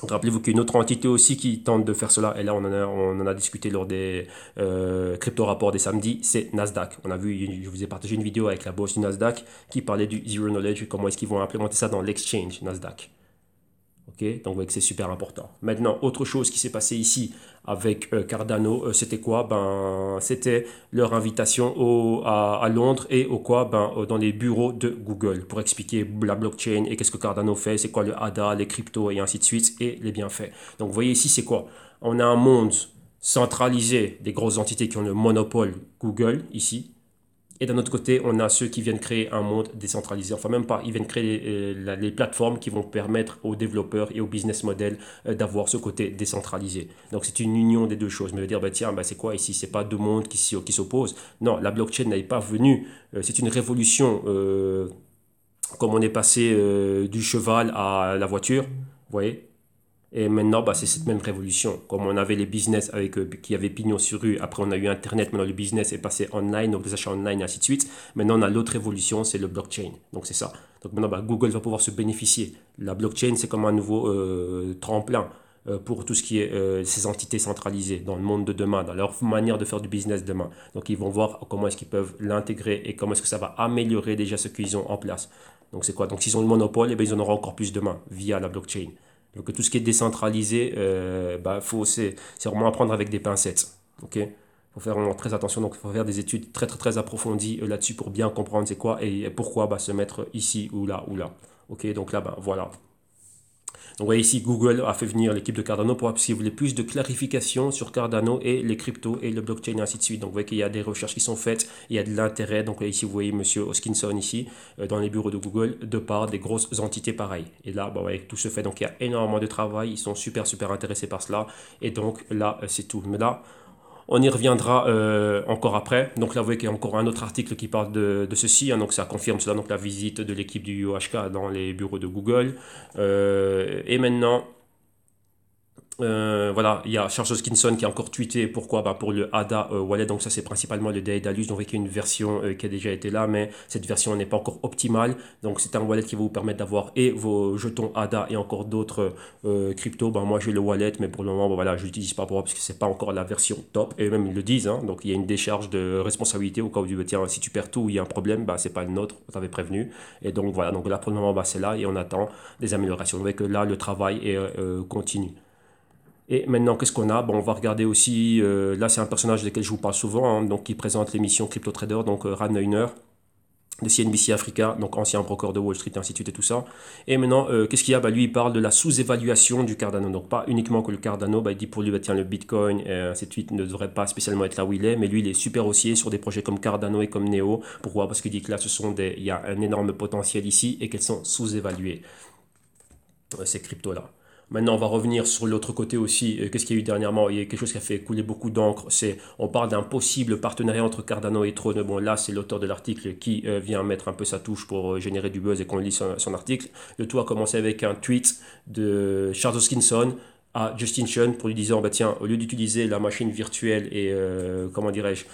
Rappelez-vous qu'il y a une autre entité aussi qui tente de faire cela, et là on en a discuté lors des crypto-rapports des samedis, c'est Nasdaq. On a vu, je vous ai partagé une vidéo avec la bourse du Nasdaq qui parlait du Zero Knowledge et comment est-ce qu'ils vont implémenter ça dans l'exchange Nasdaq. Ok, donc vous voyez que c'est super important. Maintenant, autre chose qui s'est passé ici avec Cardano, c'était quoi? Ben, c'était leur invitation à Londres et dans les bureaux de Google pour expliquer la blockchain et qu'est-ce que Cardano fait, c'est quoi le ADA, les cryptos et ainsi de suite et les bienfaits. Donc vous voyez ici, c'est quoi? On a un monde centralisé des grosses entités qui ont le monopole Google ici. Et d'un autre côté, on a ceux qui viennent créer un monde décentralisé. Enfin, même pas, ils viennent créer les plateformes qui vont permettre aux développeurs et aux business models d'avoir ce côté décentralisé. Donc, c'est une union des deux choses. Mais dire, bah, tiens, bah, c'est quoi ici? C'est pas deux mondes qui s'opposent. Non, la blockchain n'est pas venue. C'est une révolution. Comme on est passé du cheval à la voiture, vous voyez? Et maintenant, bah, c'est cette même révolution. Comme on avait les business avec, qui avaient pignon sur rue, après on a eu Internet, maintenant le business est passé online, donc les achats online, et ainsi de suite. Maintenant, on a l'autre révolution, c'est le blockchain. Donc c'est ça. Donc maintenant, bah, Google va pouvoir se bénéficier. La blockchain, c'est comme un nouveau tremplin pour tout ce qui est ces entités centralisées dans le monde de demain, dans leur manière de faire du business demain. Donc ils vont voir comment est-ce qu'ils peuvent l'intégrer et comment est-ce que ça va améliorer déjà ce qu'ils ont en place. Donc c'est quoi? Donc s'ils ont le monopole, eh bien, ils en auront encore plus demain via la blockchain. Donc tout ce qui est décentralisé, bah, c'est vraiment à prendre avec des pincettes. Ok? Faut faire vraiment très attention. Donc il faut faire des études très très très approfondies là-dessus pour bien comprendre c'est quoi et pourquoi bah, se mettre ici ou là ou là. Ok? Donc là, bah, voilà. Donc, vous voyez ici, Google a fait venir l'équipe de Cardano pour si vous voulez plus de clarification sur Cardano et les cryptos et le blockchain et ainsi de suite. Donc, vous voyez qu'il y a des recherches qui sont faites, il y a de l'intérêt. Donc, ici, vous voyez Monsieur Hoskinson ici, dans les bureaux de Google, de par des grosses entités pareilles. Et là, bah, vous voyez que tout se fait. Donc, il y a énormément de travail. Ils sont super, super intéressés par cela. Et donc, là, c'est tout. Mais là, on y reviendra encore après. Donc là, vous voyez qu'il y a encore un autre article qui parle de ceci. Hein, donc ça confirme cela, donc la visite de l'équipe du UHK dans les bureaux de Google. Et maintenant, voilà, il y a Charles Hoskinson qui a encore tweeté pourquoi bah, pour le ADA Wallet, donc ça c'est principalement le Daedalus, donc il y a une version qui a déjà été là, mais cette version n'est pas encore optimale, donc c'est un wallet qui va vous permettre d'avoir et vos jetons ADA et encore d'autres cryptos. Bah, moi j'ai le wallet, mais pour le moment bah, voilà, je l'utilise pas pour parce que c'est pas encore la version top, et même ils le disent, hein, donc il y a une décharge de responsabilité au cas où tiens, si tu perds tout ou il y a un problème, bah, c'est pas le nôtre, on t'avait prévenu, et donc voilà, donc là pour le moment bah, c'est là et on attend des améliorations. Vous voyez que là le travail est continu. Et maintenant, qu'est-ce qu'on a? Bon, on va regarder aussi, là c'est un personnage desquels je vous parle souvent, hein, donc qui présente l'émission Crypto Trader, donc Ran Neuner de CNBC Africa, donc ancien broker de Wall Street, ainsi de suite et tout ça. Et maintenant, qu'est-ce qu'il y a? Bah, lui, il parle de la sous-évaluation du Cardano. Donc pas uniquement que le Cardano, bah, il dit pour lui, bah, tiens, le Bitcoin, et ainsi de suite, ne devrait pas spécialement être là où il est, mais lui, il est super haussier sur des projets comme Cardano et comme Neo. Pourquoi? Parce qu'il dit que là, il y a un énorme potentiel ici et qu'elles sont sous-évaluées, ces cryptos-là. Maintenant, on va revenir sur l'autre côté aussi. Qu'est-ce qu'il y a eu dernièrement? Il y a quelque chose qui a fait couler beaucoup d'encre. On parle d'un possible partenariat entre Cardano et Tron. Bon, là, c'est l'auteur de l'article qui vient mettre un peu sa touche pour générer du buzz et qu'on lit son article. Le tout a commencé avec un tweet de Charles Hoskinson à Justin Sun pour lui disant, bah tiens, au lieu d'utiliser la machine virtuelle et comment dirais-je,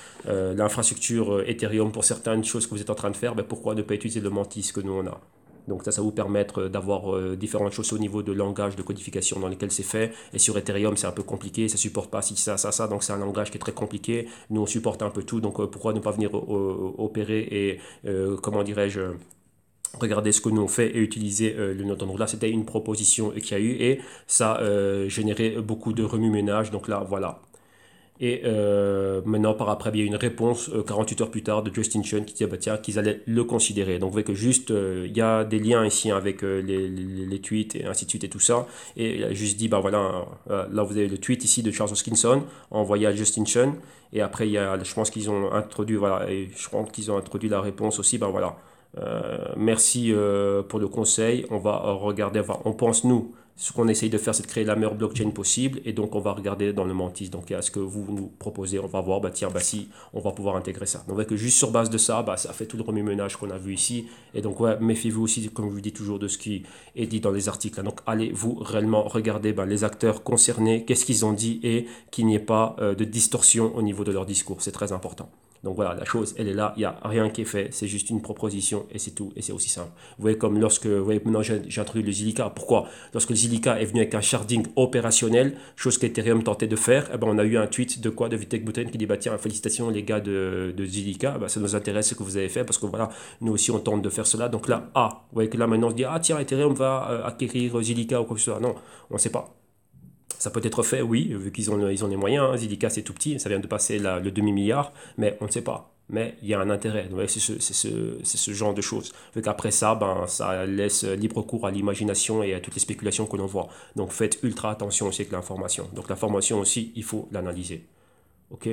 l'infrastructure Ethereum pour certaines choses que vous êtes en train de faire, bah, pourquoi ne pas utiliser le Mantis que nous on a? Donc ça vous permettre d'avoir différentes choses au niveau de langage de codification dans lesquels c'est fait. Et sur Ethereum, c'est un peu compliqué, ça supporte pas si ça, ça, ça. Donc c'est un langage qui est très compliqué. Nous, on supporte un peu tout. Donc pourquoi ne pas venir opérer et, comment dirais-je, regarder ce que nous on fait et utiliser le nôtre. Donc là, c'était une proposition qu'il y a eu et ça générait beaucoup de remue-ménage. Donc là, voilà. Et maintenant, par après, il y a une réponse 48 heures plus tard de Justin Chun qui disait bah, tiens, qu'ils allaient le considérer. Donc vous voyez que juste, il y a des liens ici hein, avec les tweets et ainsi de suite et tout ça. Et il a juste dit, bah voilà, là vous avez le tweet ici de Charles Hoskinson envoyé à Justin Chun. Et après, je pense qu'ils ont introduit, voilà, et je pense qu'ils ont introduit la réponse aussi, bah voilà. Merci pour le conseil. On va regarder, enfin, on pense nous, ce qu'on essaye de faire, c'est de créer la meilleure blockchain possible. Et donc, on va regarder dans le Mantis. Donc, à ce que vous nous proposez, on va voir, bah tiens, bah si, on va pouvoir intégrer ça. Donc, on voit que juste sur base de ça, bah, ça fait tout le remue-ménage qu'on a vu ici. Et donc, ouais, méfiez-vous aussi, comme je vous dis toujours, de ce qui est dit dans les articles. Donc, allez-vous réellement regarder bah, les acteurs concernés, qu'est-ce qu'ils ont dit et qu'il n'y ait pas de distorsion au niveau de leur discours. C'est très important. Donc voilà, la chose, elle est là, il n'y a rien qui est fait, c'est juste une proposition et c'est tout, et c'est aussi simple. Vous voyez, comme vous voyez, maintenant j'ai introduit le Zilliqa. Pourquoi? Lorsque le Zilliqa est venu avec un sharding opérationnel, chose qu'Ethereum tentait de faire, eh ben, on a eu un tweet de quoi? De Vitek Buterin qui dit, bah tiens, félicitations les gars de Zilliqa, bah, ça nous intéresse ce que vous avez fait, parce que voilà, nous aussi on tente de faire cela. Donc là, vous voyez que là maintenant on se dit, ah tiens, Ethereum va acquérir Zilliqa ou quoi que ce soit. Non, on ne sait pas. Ça peut être fait, oui, vu qu'ils ont les moyens. Hein. Zilliqa, c'est tout petit, ça vient de passer le demi-milliard, mais on ne sait pas. Mais il y a un intérêt. C'est ce genre de choses. Après ça, ben, ça laisse libre cours à l'imagination et à toutes les spéculations que l'on voit. Donc faites ultra attention aussi avec l'information. Donc l'information aussi, il faut l'analyser. Ok?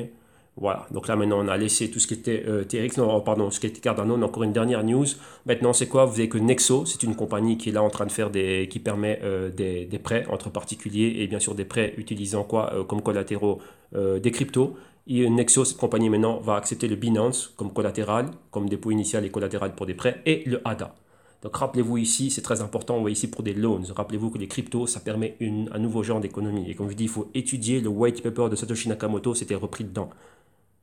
Voilà, donc là maintenant on a laissé tout ce qui était TRX, non, pardon, ce qui était Cardano. On a encore une dernière news. Maintenant c'est quoi? Vous avez que Nexo, c'est une compagnie qui est là en train de faire qui permet des prêts entre particuliers et bien sûr des prêts utilisant quoi comme collatéraux des cryptos. Et Nexo, cette compagnie maintenant va accepter le Binance comme collatéral, comme dépôt initial et collatéral pour des prêts et le ADA. Donc rappelez-vous ici, c'est très important, on voit ici pour des loans. Rappelez-vous que les cryptos, ça permet un nouveau genre d'économie. Et comme je dis, il faut étudier le white paper de Satoshi Nakamoto, c'était repris dedans.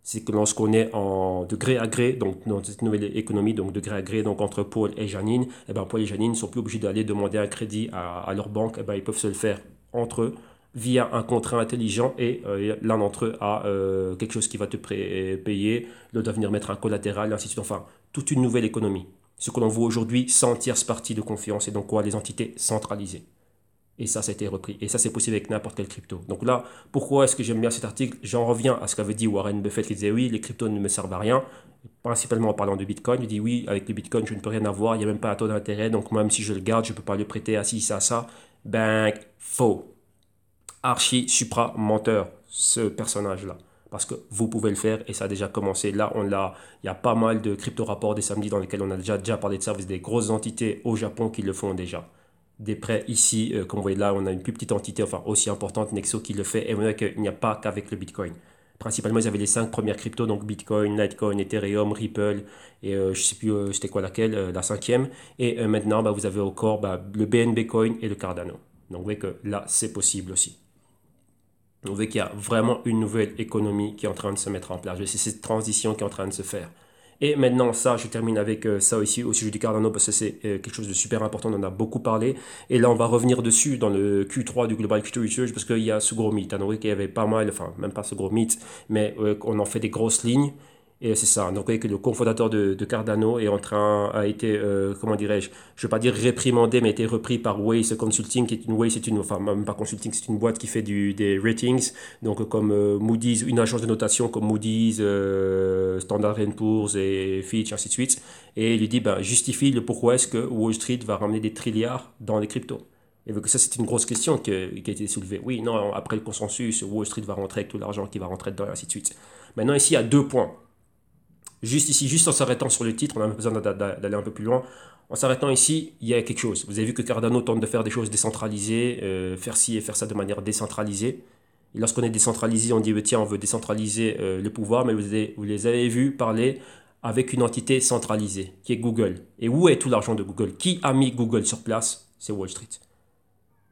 C'est que lorsqu'on est de gré à gré, donc dans cette nouvelle économie, donc de gré à gré, donc entre Paul et Janine, eh ben Paul et Janine ne sont plus obligés d'aller demander un crédit à leur banque, eh ben ils peuvent se le faire entre eux via un contrat intelligent et l'un d'entre eux a quelque chose qui va te payer, l'autre va venir mettre un collatéral, et ainsi de suite. Enfin, toute une nouvelle économie. Ce que l'on voit aujourd'hui sans tierce partie de confiance et donc quoi, les entités centralisées. Et ça a été repris. Et ça, c'est possible avec n'importe quelle crypto. Donc là, pourquoi est-ce que j'aime bien cet article? J'en reviens à ce qu'avait dit Warren Buffett qui disait oui, les cryptos ne me servent à rien. Principalement en parlant de Bitcoin. Il dit oui, avec le Bitcoin, je ne peux rien avoir. Il n'y a même pas un taux d'intérêt. Donc même si je le garde, je ne peux pas le prêter à ci, ça, ça. Ben, faux. Archi, supra, menteur, ce personnage-là. Parce que vous pouvez le faire et ça a déjà commencé. Là, il y a pas mal de crypto-rapports des samedis dans lesquels on a déjà parlé de ça. Vous avez des grosses entités au Japon qui le font déjà. Des prêts ici, comme vous voyez là, on a une plus petite entité, enfin aussi importante, Nexo qui le fait. Et vous voyez qu'il n'y a pas qu'avec le Bitcoin. Principalement, ils avaient les 5 premières cryptos, donc Bitcoin, Litecoin, Ethereum, Ripple, et je ne sais plus c'était quoi laquelle, la cinquième. Et maintenant, bah, vous avez encore le BNB Coin et le Cardano. Donc vous voyez que là, c'est possible aussi. On voit qu'il y a vraiment une nouvelle économie qui est en train de se mettre en place. C'est cette transition qui est en train de se faire. Et maintenant, ça, je termine avec ça aussi au sujet du Cardano parce que c'est quelque chose de super important, on en a beaucoup parlé. Et là, on va revenir dessus dans le Q3 du Global Crypto Research parce qu'il y a ce gros mythe. On voit qu'il y avait pas mal, enfin, même pas ce gros mythe, mais on en fait des grosses lignes. Et c'est ça. Donc, vous voyez que le cofondateur de Cardano a été, comment dirais-je, je ne veux pas dire réprimandé, mais a été repris par Waze Consulting, qui est enfin, même pas consulting, c'est une boîte qui fait des ratings. Donc, comme Moody's, une agence de notation comme Moody's, Standard & Poor's et Fitch, ainsi de suite. Et il lui dit, ben, justifie le pourquoi est-ce que Wall Street va ramener des trilliards dans les cryptos. Et vu que ça, c'est une grosse question qui a été soulevée. Oui, non, après le consensus, Wall Street va rentrer avec tout l'argent qui va rentrer dedans, et ainsi de suite. Maintenant, ici, il y a 2 points. Juste ici, juste en s'arrêtant sur le titre, on a besoin d'aller un peu plus loin. En s'arrêtant ici, il y a quelque chose. Vous avez vu que Cardano tente de faire des choses décentralisées, faire ci et faire ça de manière décentralisée. Et lorsqu'on est décentralisé, on dit tiens, on veut décentraliser le pouvoir, mais vous les avez vus parler avec une entité centralisée, qui est Google. Et où est tout l'argent de Google? Qui a mis Google sur place? C'est Wall Street.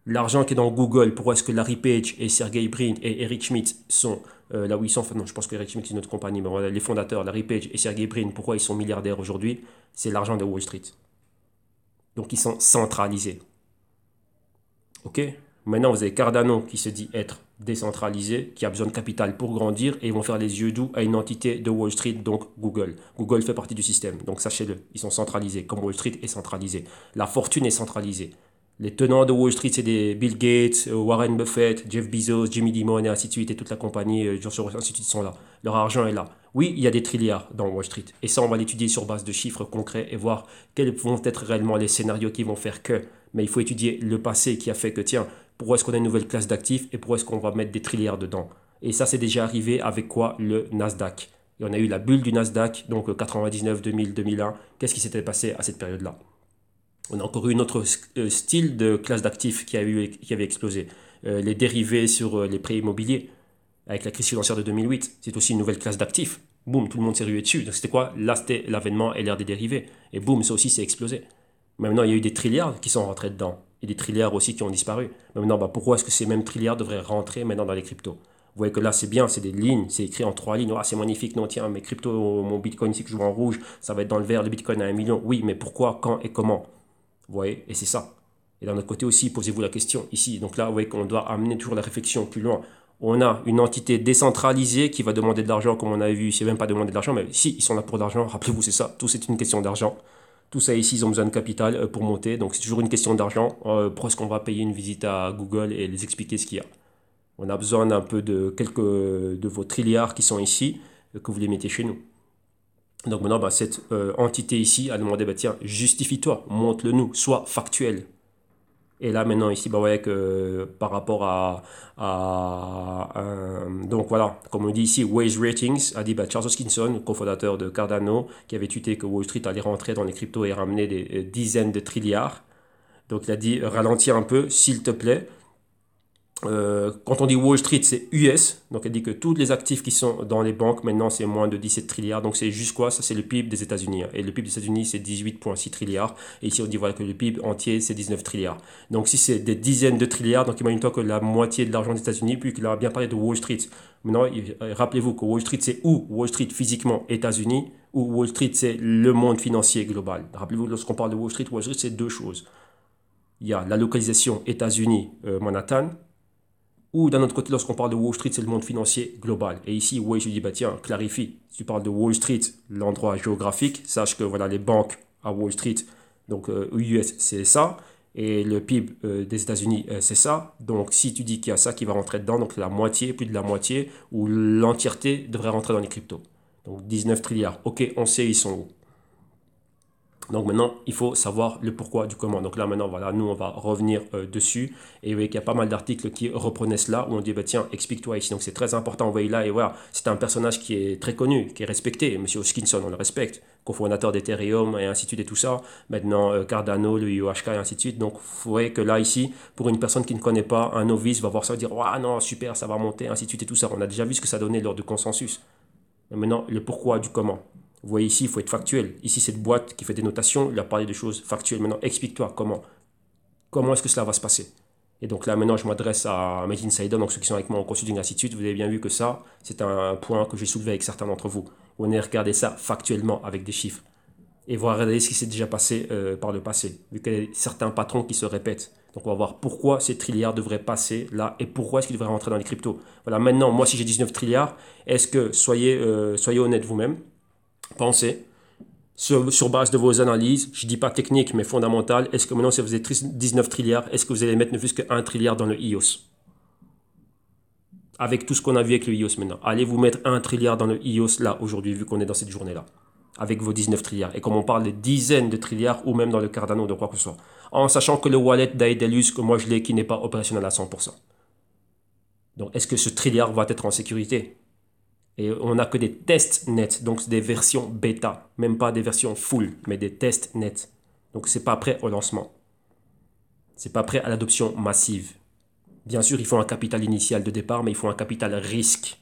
L'argent qui est dans Google, pourquoi est-ce que Larry Page et Sergey Brin et Eric Schmidt sont là où ils sont? Enfin, non, je pense que Eric Schmidt est une autre compagnie, mais voilà, les fondateurs, Larry Page et Sergey Brin, pourquoi ils sont milliardaires aujourd'hui? C'est l'argent de Wall Street. Donc ils sont centralisés. Ok? Maintenant, vous avez Cardano qui se dit être décentralisé, qui a besoin de capital pour grandir, et ils vont faire les yeux doux à une entité de Wall Street, donc Google. Google fait partie du système, donc sachez-le, ils sont centralisés, comme Wall Street est centralisé. La fortune est centralisée. Les tenants de Wall Street, c'est des Bill Gates, Warren Buffett, Jeff Bezos, Jimmy Dimon et ainsi de suite, et toute la compagnie, George Soros, ainsi de suite sont là. Leur argent est là. Oui, il y a des trilliards dans Wall Street. Et ça, on va l'étudier sur base de chiffres concrets et voir quels vont être réellement les scénarios qui vont faire que. Mais il faut étudier le passé qui a fait que, tiens, pourquoi est-ce qu'on a une nouvelle classe d'actifs et pourquoi est-ce qu'on va mettre des trilliards dedans. Et ça, c'est déjà arrivé avec quoi? Le Nasdaq. Et on a eu la bulle du Nasdaq, donc 99, 2000, 2001. Qu'est-ce qui s'était passé à cette période-là? On a encore eu une autre style de classe d'actifs qui avait explosé. Les dérivés sur les prêts immobiliers. Avec la crise financière de 2008, c'est aussi une nouvelle classe d'actifs. Boum, tout le monde s'est rué dessus. Donc c'était quoi? Là, c'était l'avènement et l'ère des dérivés. Et boum, ça aussi, c'est explosé. Maintenant, il y a eu des trilliards qui sont rentrés dedans. Et des trilliards aussi qui ont disparu. Maintenant, pourquoi est-ce que ces mêmes trilliards devraient rentrer maintenant dans les cryptos? Vous voyez que là, c'est bien, c'est des lignes, c'est écrit en 3 lignes. Ah, c'est magnifique, non, tiens, mes cryptos, mon bitcoin ici que je vois en rouge, ça va être dans le vert, le bitcoin à 1 million. Oui, mais pourquoi, quand et comment? Vous voyez, et c'est ça. Et d'un autre côté aussi, posez-vous la question ici. Donc là, vous voyez qu'on doit amener toujours la réflexion plus loin. On a une entité décentralisée qui va demander de l'argent, comme on avait vu. C'est même pas demander de l'argent, mais si, ils sont là pour de l'argent. Rappelez-vous, c'est ça. Tout, c'est une question d'argent. Tout ça ici, ils ont besoin de capital pour monter. Donc c'est toujours une question d'argent. Pourquoi est-ce qu'on va payer une visite à Google et les expliquer ce qu'il y a? On a besoin d'un peu de quelques de vos trilliards qui sont ici, que vous les mettez chez nous. Donc maintenant, cette entité ici a demandé, tiens, justifie-toi, montre-le nous, sois factuel. Et là maintenant ici, bah ouais, que par rapport donc voilà, comme on dit ici, Waze Ratings a dit Charles Hoskinson, cofondateur de Cardano, qui avait tweeté que Wall Street allait rentrer dans les cryptos et ramener des dizaines de trilliards. Donc il a dit ralentis un peu, s'il te plaît. Quand on dit Wall Street, c'est US. Donc, elle dit que tous les actifs qui sont dans les banques, maintenant, c'est moins de 17 trilliards. Donc, c'est juste quoi? Ça, c'est le PIB des États-Unis. Et le PIB des États-Unis, c'est 18,6 trilliards. Et ici, on dit voilà, que le PIB entier, c'est 19 trilliards. Donc, si c'est des dizaines de trilliards, donc imagine-toi que la moitié de l'argent des États-Unis, puis qu'il a bien parlé de Wall Street. Maintenant, rappelez-vous que Wall Street, c'est où? Wall Street physiquement, États-Unis, ou Wall Street, c'est le monde financier global. Rappelez-vous, lorsqu'on parle de Wall Street, c'est deux choses. Il y a la localisation États-Unis, Manhattan. Ou d'un autre côté, lorsqu'on parle de Wall Street, c'est le monde financier global. Et ici, ouais, je dis, bah tiens, clarifie. Si tu parles de Wall Street, l'endroit géographique, sache que voilà, les banques à Wall Street, donc US, c'est ça. Et le PIB des États-Unis, c'est ça. Donc si tu dis qu'il y a ça qui va rentrer dedans, donc la moitié, plus de la moitié, ou l'entièreté devrait rentrer dans les cryptos. Donc 19 trilliards. Ok, on sait ils sont où. Donc maintenant, il faut savoir le pourquoi du comment. Donc là maintenant, voilà, nous on va revenir dessus. Et vous voyez qu'il y a pas mal d'articles qui reprenaient cela, où on dit, bah, tiens, explique-toi ici. Donc c'est très important, vous voyez là, et voilà, c'est un personnage qui est très connu, qui est respecté. Monsieur Hoskinson, on le respecte, cofondateur d'Ethereum et ainsi de suite et tout ça. Maintenant, Cardano, le IOHK et ainsi de suite. Donc vous voyez que là, ici, pour une personne qui ne connaît pas, un novice va voir ça et dire, ouais, non, super, ça va monter, ainsi de suite et tout ça. On a déjà vu ce que ça donnait lors du consensus. Et maintenant, le pourquoi du comment. Vous voyez ici, il faut être factuel. Ici, cette boîte qui fait des notations, il a parlé de choses factuelles. Maintenant, explique-toi comment. Comment est-ce que cela va se passer? Et donc là, maintenant, je m'adresse à mes insiders, donc ceux qui sont avec moi en consulting, ainsi de suite. Vous avez bien vu que ça, c'est un point que j'ai soulevé avec certains d'entre vous. On a regardé ça factuellement avec des chiffres. Et voir regarder ce qui s'est déjà passé par le passé. Vu qu'il y a certains patrons qui se répètent. Donc on va voir pourquoi ces trilliards devraient passer là et pourquoi est-ce qu'ils devraient rentrer dans les cryptos. Voilà, maintenant, moi, si j'ai 19 trilliards, est-ce que, soyez honnête vous-même, pensez, sur base de vos analyses, je ne dis pas technique, mais fondamentale, est-ce que maintenant, si vous êtes 19 trilliards, est-ce que vous allez mettre ne plus qu'un trilliard dans le IOS? Avec tout ce qu'on a vu avec le IOS maintenant. Allez vous mettre un trilliard dans le IOS là, aujourd'hui, vu qu'on est dans cette journée-là. Avec vos 19 trilliards. Et comme on parle de dizaines de trilliards, ou même dans le Cardano, de quoi que ce soit. En sachant que le wallet d'Aedelius, que moi je l'ai, qui n'est pas opérationnel à 100%. Donc, est-ce que ce trilliard va être en sécurité? Et on n'a que des tests nets, donc des versions bêta, même pas des versions full, mais des tests nets. Donc c'est pas prêt au lancement. C'est pas prêt à l'adoption massive. Bien sûr, il faut un capital initial de départ, mais il faut un capital risque.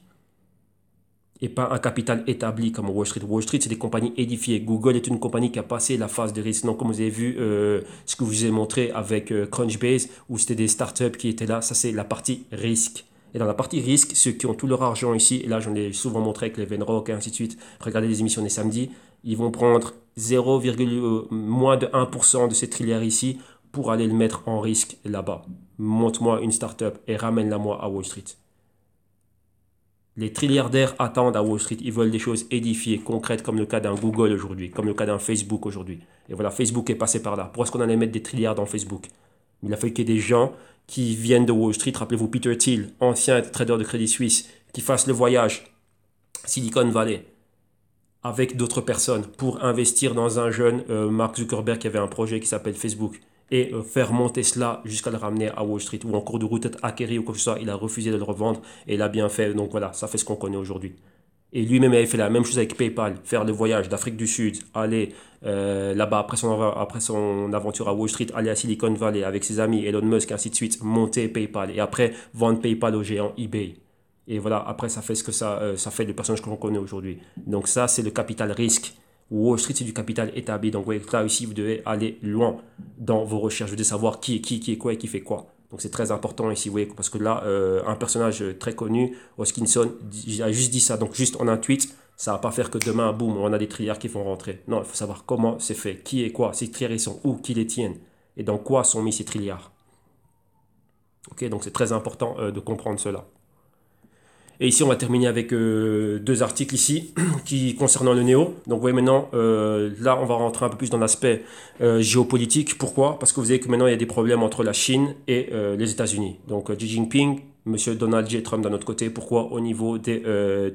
Et pas un capital établi comme Wall Street. Wall Street, c'est des compagnies édifiées. Google est une compagnie qui a passé la phase de risque. Donc, comme vous avez vu, ce que je vous ai montré avec Crunchbase, où c'était des startups qui étaient là, ça c'est la partie risque. Et dans la partie risque, ceux qui ont tout leur argent ici, et là j'en ai souvent montré avec les Venrock et ainsi de suite, regardez les émissions des samedis, ils vont prendre 0, moins de 1% de ces trilliards ici pour aller le mettre en risque là-bas. Monte-moi une startup et ramène-la moi à Wall Street. Les trilliardaires attendent à Wall Street, ils veulent des choses édifiées, concrètes, comme le cas d'un Google aujourd'hui, comme le cas d'un Facebook aujourd'hui. Et voilà, Facebook est passé par là. Pourquoi est-ce qu'on allait mettre des trilliards dans Facebook? Il a fallu qu'il y ait des gens qui viennent de Wall Street, rappelez-vous Peter Thiel, ancien trader de Crédit Suisse, qui fassent le voyage Silicon Valley avec d'autres personnes pour investir dans un jeune Mark Zuckerberg qui avait un projet qui s'appelle Facebook et faire monter cela jusqu'à le ramener à Wall Street ou en cours de route être acquéri ou quoi que ce soit, il a refusé de le revendre et il a bien fait. Donc voilà, ça fait ce qu'on connaît aujourd'hui. Et lui-même avait fait la même chose avec PayPal, faire le voyage d'Afrique du Sud, aller là-bas après son aventure à Wall Street, aller à Silicon Valley avec ses amis, Elon Musk, ainsi de suite, monter PayPal et après vendre PayPal au géant eBay. Et voilà, après ça fait ce que ça fait le personnage que l'on connaît aujourd'hui. Donc ça, c'est le capital risque. Wall Street, c'est du capital établi. Donc là aussi, vous devez aller loin dans vos recherches. Vous devez savoir qui est quoi et qui fait quoi. Donc c'est très important ici, vous voyez, parce que là, un personnage très connu, Hoskinson, a juste dit ça. Donc juste en un tweet, ça ne va pas faire que demain, boum, on a des trilliards qui vont rentrer. Non, il faut savoir comment c'est fait, qui est quoi, ces trilliards ils sont où, qui les tiennent, et dans quoi sont mis ces trilliards. Ok, donc c'est très important de comprendre cela. Et ici, on va terminer avec deux articles ici qui concernant le néo. Donc, vous voyez maintenant, là, on va rentrer un peu plus dans l'aspect géopolitique. Pourquoi? Parce que vous savez que maintenant, il y a des problèmes entre la Chine et les États-Unis. Donc, Xi Jinping Monsieur Donald J. Trump d'un autre côté. Pourquoi? Au niveau des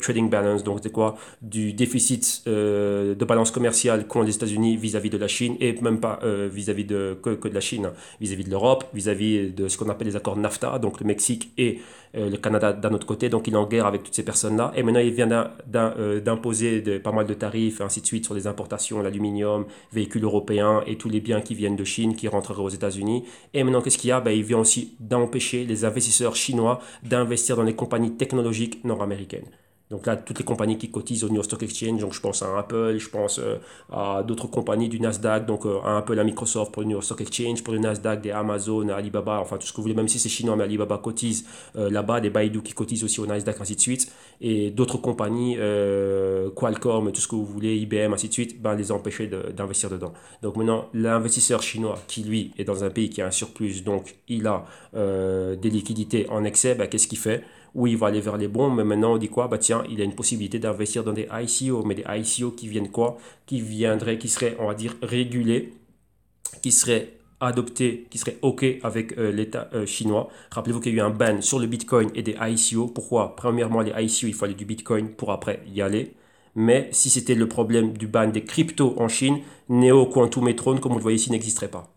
trading balance, donc c'est quoi? Du déficit de balance commerciale qu'ont les États-Unis vis-à-vis de la Chine, et même pas vis-à-vis que de la Chine, hein, vis-à-vis de l'Europe, vis-à-vis de ce qu'on appelle les accords NAFTA, donc le Mexique et le Canada d'un autre côté. Donc il est en guerre avec toutes ces personnes-là. Et maintenant il vient d'imposer pas mal de tarifs, et ainsi de suite, sur les importations, l'aluminium, véhicules européens et tous les biens qui viennent de Chine, qui rentreraient aux États-Unis. Et maintenant, qu'est-ce qu'il y a? Ben, il vient aussi d'empêcher les investisseurs chinois d'investir dans les compagnies technologiques nord-américaines. Donc là, toutes les compagnies qui cotisent au New York Stock Exchange, donc je pense à Apple, je pense à d'autres compagnies du Nasdaq, donc à Apple, à Microsoft pour le New York Stock Exchange, pour le Nasdaq, des Amazon, Alibaba, enfin tout ce que vous voulez, même si c'est chinois, mais Alibaba cotise là-bas, des Baidu qui cotisent aussi au Nasdaq, ainsi de suite, et d'autres compagnies, Qualcomm, tout ce que vous voulez, IBM, ainsi de suite, ben, les empêcher d'investir dedans. Donc maintenant, l'investisseur chinois qui, lui, est dans un pays qui a un surplus, donc il a des liquidités en excès, ben, qu'est-ce qu'il fait? Oui, il va aller vers les bons, mais maintenant on dit quoi? Bah tiens, il a une possibilité d'investir dans des ICO, mais des ICO qui viennent quoi? Qui viendraient, qui seraient, on va dire, régulés, qui seraient adoptés, qui seraient OK avec l'État chinois. Rappelez-vous qu'il y a eu un ban sur le Bitcoin et des ICO. Pourquoi? Premièrement, les ICO, il fallait du Bitcoin pour après y aller. Mais si c'était le problème du ban des cryptos en Chine, Neo, Quantum et Tron, comme vous le voyez ici, n'existeraient pas.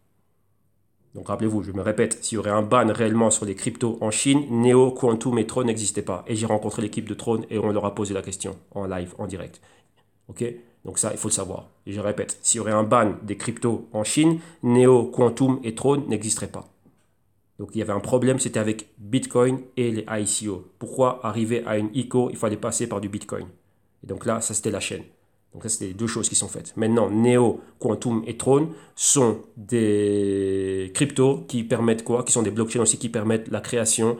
Donc rappelez-vous, je me répète, s'il y aurait un ban réellement sur les cryptos en Chine, Neo, Quantum et Tron n'existaient pas. Et j'ai rencontré l'équipe de Tron et on leur a posé la question en live, en direct. Ok? Donc ça, il faut le savoir. Et je répète, s'il y aurait un ban des cryptos en Chine, Neo, Quantum et Tron n'existeraient pas. Donc il y avait un problème, c'était avec Bitcoin et les ICO. Pourquoi arriver à une ICO, il fallait passer par du Bitcoin? Et donc là, ça c'était la chaîne. Donc ça, c'était les deux choses qui sont faites. Maintenant, Neo, Quantum et Tron sont des cryptos qui permettent quoi? Qui sont des blockchains aussi qui permettent la création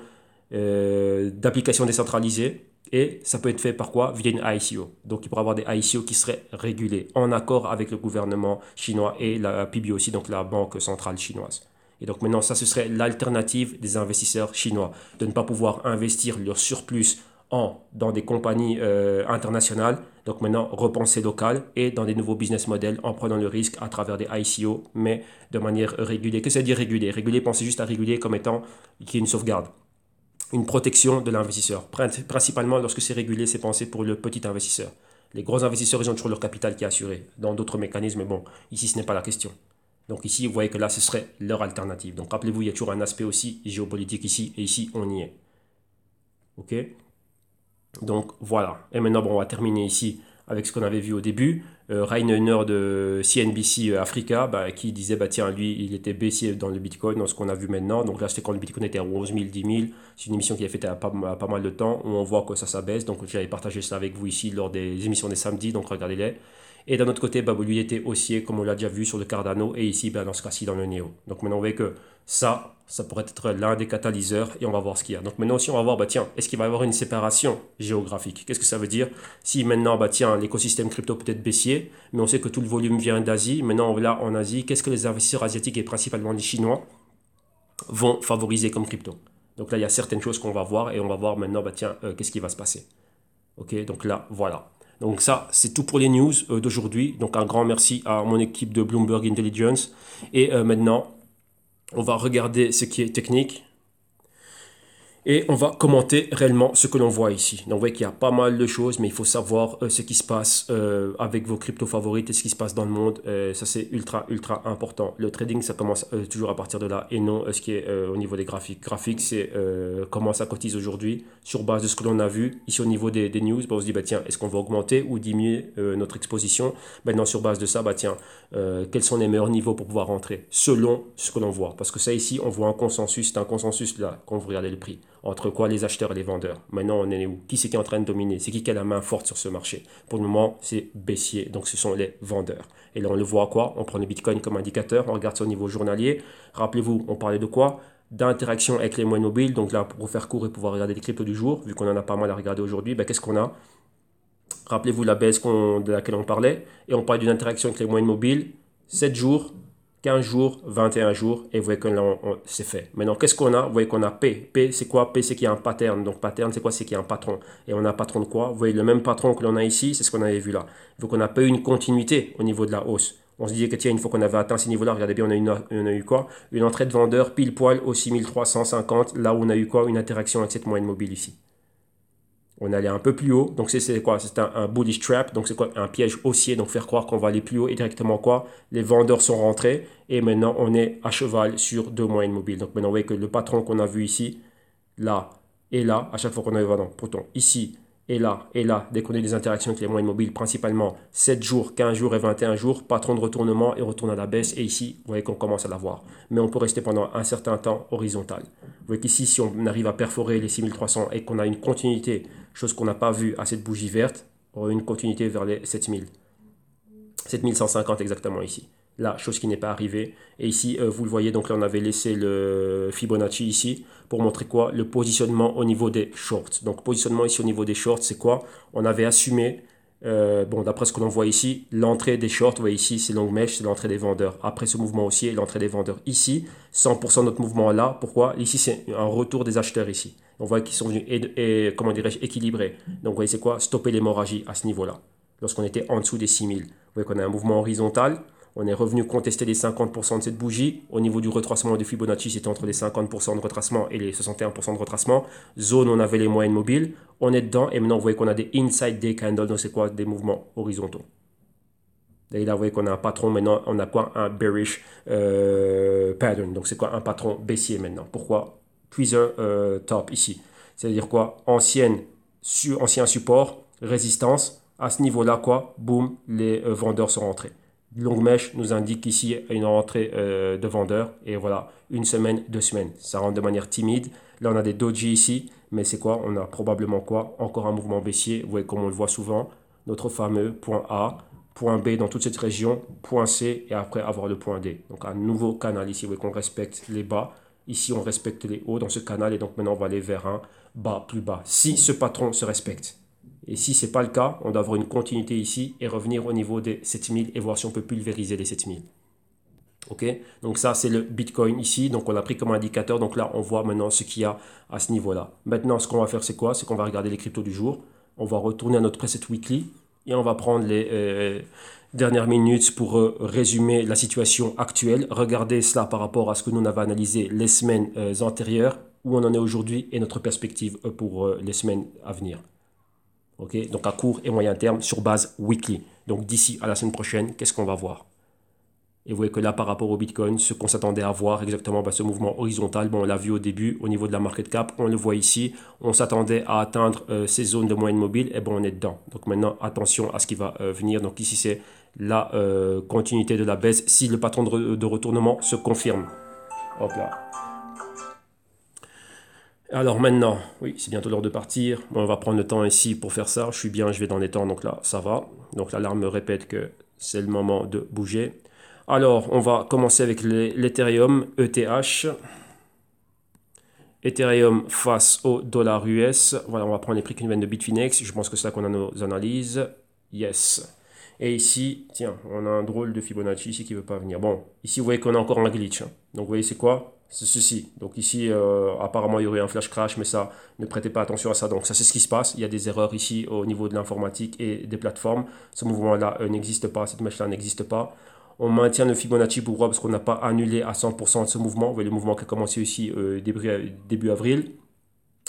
d'applications décentralisées. Et ça peut être fait par quoi? Via une ICO. Donc il pourrait y avoir des ICO qui seraient régulés en accord avec le gouvernement chinois et la PBOC, donc la Banque centrale chinoise. Et donc maintenant, ça, ce serait l'alternative des investisseurs chinois, de ne pas pouvoir investir leur surplus dans des compagnies internationales, donc maintenant repenser local et dans des nouveaux business models en prenant le risque à travers des ICO, mais de manière régulée. Qu'est-ce que ça veut dire réguler? Réguler, pensez juste à réguler comme étant qu'il y ait une sauvegarde, une protection de l'investisseur. Principalement, lorsque c'est régulé, c'est pensé pour le petit investisseur. Les gros investisseurs, ils ont toujours leur capital qui est assuré. Dans d'autres mécanismes, mais bon, ici, ce n'est pas la question. Donc ici, vous voyez que là, ce serait leur alternative. Donc rappelez-vous, il y a toujours un aspect aussi géopolitique ici, et ici, on y est. OK? Donc voilà. Et maintenant, bon, on va terminer ici avec ce qu'on avait vu au début. Rainer de CNBC Africa, bah, qui disait, bah, tiens, lui, il était baissier dans le Bitcoin, dans ce qu'on a vu maintenant. Donc là, c'était quand le Bitcoin était à 11 000, 10 000. C'est une émission qui a fait à pas mal de temps, où on voit que ça s'abaisse. Donc j'avais partagé ça avec vous ici lors des émissions des samedis, donc regardez-les. Et d'un autre côté, bah, lui était haussier, comme on l'a déjà vu sur le Cardano, et ici, bah, dans ce cas-ci, dans le Neo. Donc maintenant, vous voyez que ça pourrait être l'un des catalyseurs, et on va voir ce qu'il y a. Donc maintenant aussi, on va voir, bah, tiens, est-ce qu'il va y avoir une séparation géographique? Qu'est-ce que ça veut dire? Si maintenant, bah, tiens, l'écosystème crypto peut être baissier, mais on sait que tout le volume vient d'Asie. Maintenant, là, en Asie, qu'est-ce que les investisseurs asiatiques, et principalement les Chinois, vont favoriser comme crypto? Donc là, il y a certaines choses qu'on va voir, et on va voir maintenant, bah, tiens, qu'est-ce qui va se passer? Ok, donc là, voilà. Donc ça, c'est tout pour les news d'aujourd'hui. Donc un grand merci à mon équipe de Bloomberg Intelligence. Et maintenant, on va regarder ce qui est technique. Et on va commenter réellement ce que l'on voit ici. Donc vous voyez qu'il y a pas mal de choses, mais il faut savoir ce qui se passe avec vos cryptos favorites et ce qui se passe dans le monde. Ça c'est ultra important. Le trading, ça commence toujours à partir de là et non ce qui est au niveau des graphiques. Graphiques, c'est comment ça cotise aujourd'hui sur base de ce que l'on a vu. Ici au niveau des news, bah, on se dit, bah, tiens, est-ce qu'on va augmenter ou diminuer notre exposition? Maintenant sur base de ça, bah, tiens, quels sont les meilleurs niveaux pour pouvoir rentrer selon ce que l'on voit? Parce que ça ici, on voit un consensus, c'est un consensus là quand vous regardez le prix. Entre quoi les acheteurs et les vendeurs. Maintenant, on est où? Qui c'est qui est en train de dominer? C'est qui a la main forte sur ce marché? Pour le moment, c'est baissier. Donc, ce sont les vendeurs. Et là, on le voit à quoi? On prend le Bitcoin comme indicateur. On regarde ça au niveau journalier. Rappelez-vous, on parlait de quoi? D'interaction avec les moyennes mobiles. Donc là, pour faire court et pouvoir regarder les cryptos du jour, vu qu'on en a pas mal à regarder aujourd'hui, ben, qu'est-ce qu'on a? Rappelez-vous la baisse de laquelle on parlait. Et on parlait d'une interaction avec les moyennes mobiles. 7 jours, 15 jours, 21 jours, et vous voyez que là, c'est fait. Maintenant, qu'est-ce qu'on a? Vous voyez qu'on a P. P, c'est quoi? P, c'est qu'il y a un pattern. Donc, pattern, c'est quoi? C'est qu'il y a un patron. Et on a un patron de quoi? Vous voyez le même patron que l'on a ici, c'est ce qu'on avait vu là. Donc, on n'a pas eu une continuité au niveau de la hausse. On se disait que tiens, une fois qu'on avait atteint ces niveaux-là, regardez bien, on a eu quoi? Une entrée de vendeur pile poil au 6350, là où on a eu quoi? Une interaction avec cette moyenne mobile ici. On allait un peu plus haut, donc c'est quoi? C'est un bullish trap, donc c'est quoi? Un piège haussier, donc faire croire qu'on va aller plus haut et directement quoi? Les vendeurs sont rentrés et maintenant on est à cheval sur deux moyennes mobiles. Donc maintenant vous voyez que le patron qu'on a vu ici, là et là, à chaque fois qu'on a vu, pourtant ici et là, dès qu'on a des interactions avec les moyennes mobiles, principalement 7 jours, 15 jours et 21 jours, patron de retournement et retourne à la baisse. Et ici, vous voyez qu'on commence à l'avoir. Mais on peut rester pendant un certain temps horizontal. Vous voyez qu'ici, si on arrive à perforer les 6300 et qu'on a une continuité, chose qu'on n'a pas vue à cette bougie verte, on aura une continuité vers les 7000. 7150 exactement ici. Là, chose qui n'est pas arrivée. Et ici, vous le voyez, donc là, on avait laissé le Fibonacci ici pour montrer quoi? Le positionnement au niveau des shorts. Donc, positionnement ici au niveau des shorts, c'est quoi? On avait assumé, bon, d'après ce que l'on voit ici, l'entrée des shorts, vous voyez ici, c'est longue mèche, c'est l'entrée des vendeurs. Après ce mouvement haussier, l'entrée des vendeurs ici, 100% de notre mouvement là. Pourquoi? Ici, c'est un retour des acheteurs ici. On voit qu'ils sont venus, comment dirais-je, équilibrer. Donc, vous voyez, c'est quoi? Stopper l'hémorragie à ce niveau-là. Lorsqu'on était en dessous des 6000. Vous voyez qu'on a un mouvement horizontal. On est revenu contester les 50% de cette bougie. Au niveau du retracement de Fibonacci, c'était entre les 50% de retracement et les 61% de retracement. Zone, on avait les moyennes mobiles. On est dedans et maintenant, vous voyez qu'on a des inside day candles. Donc, c'est quoi? Des mouvements horizontaux. Et là, vous voyez qu'on a un patron. Maintenant, on a quoi? Un bearish pattern. Donc, c'est quoi? Un patron baissier maintenant. Pourquoi? Tweezer top ici. C'est-à-dire quoi? Ancien support, résistance. À ce niveau-là, quoi? Boum, les vendeurs sont rentrés. Longue mèche nous indique ici une rentrée de vendeurs. Et voilà, une semaine, 2 semaines. Ça rentre de manière timide. Là, on a des doji ici. Mais c'est quoi? On a probablement quoi? Encore un mouvement baissier. Vous voyez comme on le voit souvent. Notre fameux point A, point B dans toute cette région, point C et après avoir le point D. Donc un nouveau canal ici. Vous voyez qu'on respecte les bas. Ici, on respecte les hauts dans ce canal. Et donc maintenant, on va aller vers un bas plus bas. Si ce patron se respecte. Et si ce n'est pas le cas, on doit avoir une continuité ici et revenir au niveau des 7000 et voir si on peut pulvériser les 7000. Ok, donc ça c'est le Bitcoin ici, donc on a pris comme indicateur, donc là on voit maintenant ce qu'il y a à ce niveau-là. Maintenant ce qu'on va faire c'est quoi? C'est qu'on va regarder les cryptos du jour, on va retourner à notre preset weekly et on va prendre les dernières minutes pour résumer la situation actuelle, regarder cela par rapport à ce que nous on avait analysé les semaines antérieures, où on en est aujourd'hui et notre perspective pour les semaines à venir. Okay, donc à court et moyen terme sur base weekly. Donc d'ici à la semaine prochaine, qu'est-ce qu'on va voir? Et vous voyez que là, par rapport au Bitcoin, ce qu'on s'attendait à voir exactement, ce mouvement horizontal, bon, on l'a vu au début au niveau de la market cap, on le voit ici, on s'attendait à atteindre ces zones de moyenne mobile, et bon, on est dedans. Donc maintenant, attention à ce qui va venir. Donc ici, c'est la continuité de la baisse si le patron de retournement se confirme. Hop là. Alors maintenant, oui, c'est bientôt l'heure de partir. Bon, on va prendre le temps ici pour faire ça. Je suis bien, je vais dans les temps, donc là, ça va. Donc l'alarme me répète que c'est le moment de bouger. Alors, on va commencer avec l'Ethereum ETH. Ethereum face au dollar US. Voilà, on va prendre les prix qui nous viennent de Bitfinex. Je pense que c'est là qu'on a nos analyses. Yes. Et ici, tiens, on a un drôle de Fibonacci ici qui ne veut pas venir. Bon, ici, vous voyez qu'on a encore un glitch. Donc, vous voyez, c'est quoi? C'est ceci. Donc ici, apparemment, il y aurait un flash crash, mais ça, ne prêtez pas attention à ça. Donc ça, c'est ce qui se passe. Il y a des erreurs ici au niveau de l'informatique et des plateformes. Ce mouvement-là n'existe pas, cette mèche-là n'existe pas. On maintient le Fibonacci, pourquoi? Parce qu'on n'a pas annulé à 100% de ce mouvement. Vous voyez le mouvement qui a commencé ici début avril.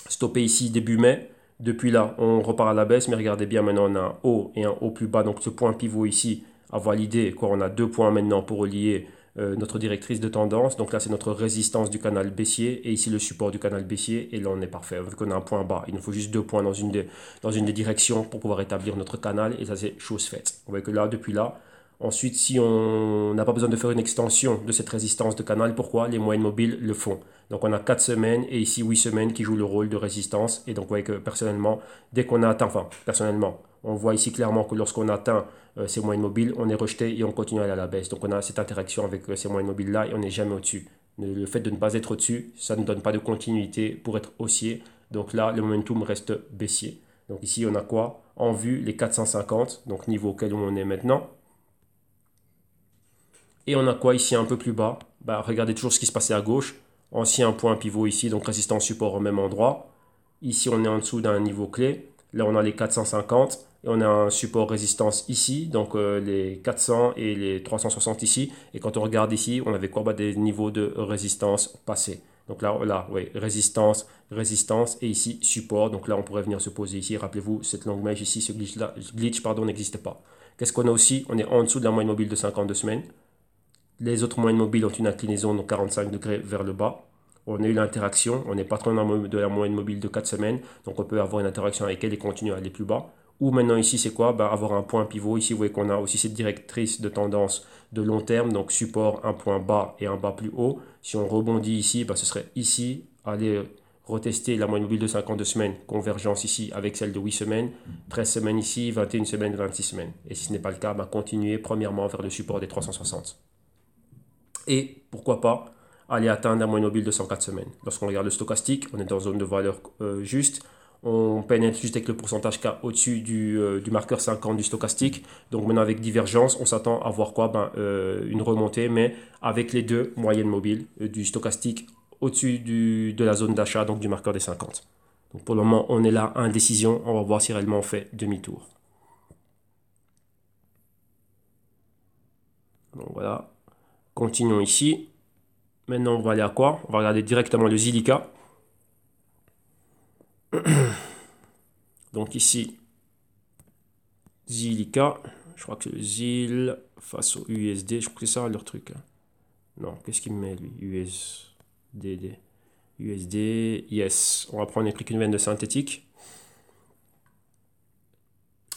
Stoppé ici début mai. Depuis là, on repart à la baisse, mais regardez bien, maintenant on a un haut et un haut plus bas. Donc ce point pivot ici a validé. On a 2 points maintenant pour relier notre directrice de tendance. Donc là, c'est notre résistance du canal baissier et ici le support du canal baissier. Et là, on est parfait. Vu qu'on a un point bas, il nous faut juste 2 points dans une des directions pour pouvoir établir notre canal. Et ça, c'est chose faite. Vous voyez que là, depuis là, ensuite, si on n'a pas besoin de faire une extension de cette résistance de canal, pourquoi? Les moyennes mobiles le font. Donc on a 4 semaines et ici 8 semaines qui jouent le rôle de résistance. Et donc vous voyez que personnellement, dès qu'on a atteint, enfin personnellement, on voit ici clairement que lorsqu'on atteint ces moyennes mobiles, on est rejeté et on continue à aller à la baisse. Donc on a cette interaction avec ces moyennes mobiles-là et on n'est jamais au-dessus. Le fait de ne pas être au-dessus, ça ne donne pas de continuité pour être haussier. Donc là, le momentum reste baissier. Donc ici, on a quoi? En vue, les 450, donc niveau auquel on est maintenant. Et on a quoi ici un peu plus bas? Regardez toujours ce qui se passait à gauche. Ancien point pivot ici, donc résistance support au même endroit. Ici, on est en dessous d'un niveau clé. Là, on a les 450 et on a un support résistance ici, donc les 400 et les 360 ici. Et quand on regarde ici, on avait quoi? Bah, des niveaux de résistance passés. Donc là, oui, résistance, résistance et ici support. Donc là, on pourrait venir se poser ici. Rappelez-vous, cette longue mèche ici, ce glitch, pardon, n'existe pas. Qu'est-ce qu'on a aussi? On est en dessous de la moyenne mobile de 52 semaines. Les autres moyennes mobiles ont une inclinaison de 45 degrés vers le bas. On a eu l'interaction, on n'est pas trop loin de la moyenne mobile de 4 semaines, donc on peut avoir une interaction avec elle et continuer à aller plus bas. Ou maintenant ici c'est quoi? Ben, avoir un point pivot. Ici vous voyez qu'on a aussi cette directrice de tendance de long terme, donc support, un point bas et un bas plus haut. Si on rebondit ici, ben, ce serait ici, aller retester la moyenne mobile de 52 semaines, convergence ici avec celle de 8 semaines, 13 semaines ici, 21 semaines, 26 semaines. Et si ce n'est pas le cas, ben, continuer premièrement vers le support des 360. Et pourquoi pas aller atteindre la moyenne mobile de 104 semaines. Lorsqu'on regarde le stochastique, on est dans une zone de valeur juste. On pénètre juste avec le pourcentage K au-dessus du marqueur 50 du stochastique. Donc maintenant avec divergence, on s'attend à voir quoi? Une remontée, mais avec les deux moyennes mobiles du stochastique au-dessus de la zone d'achat, donc du marqueur des 50. Donc pour le moment, on est là, indécision. On va voir si réellement on fait demi-tour. Donc voilà. Continuons ici. Maintenant, on va aller à quoi? On va regarder directement le Zilliqa. Donc ici, Zilliqa. Je crois que c'est le ZIL face au USD. Je crois que c'est ça leur truc. Non, qu'est-ce qu'il me met lui? USDD. USD, yes. On va prendre les une veine de synthétique.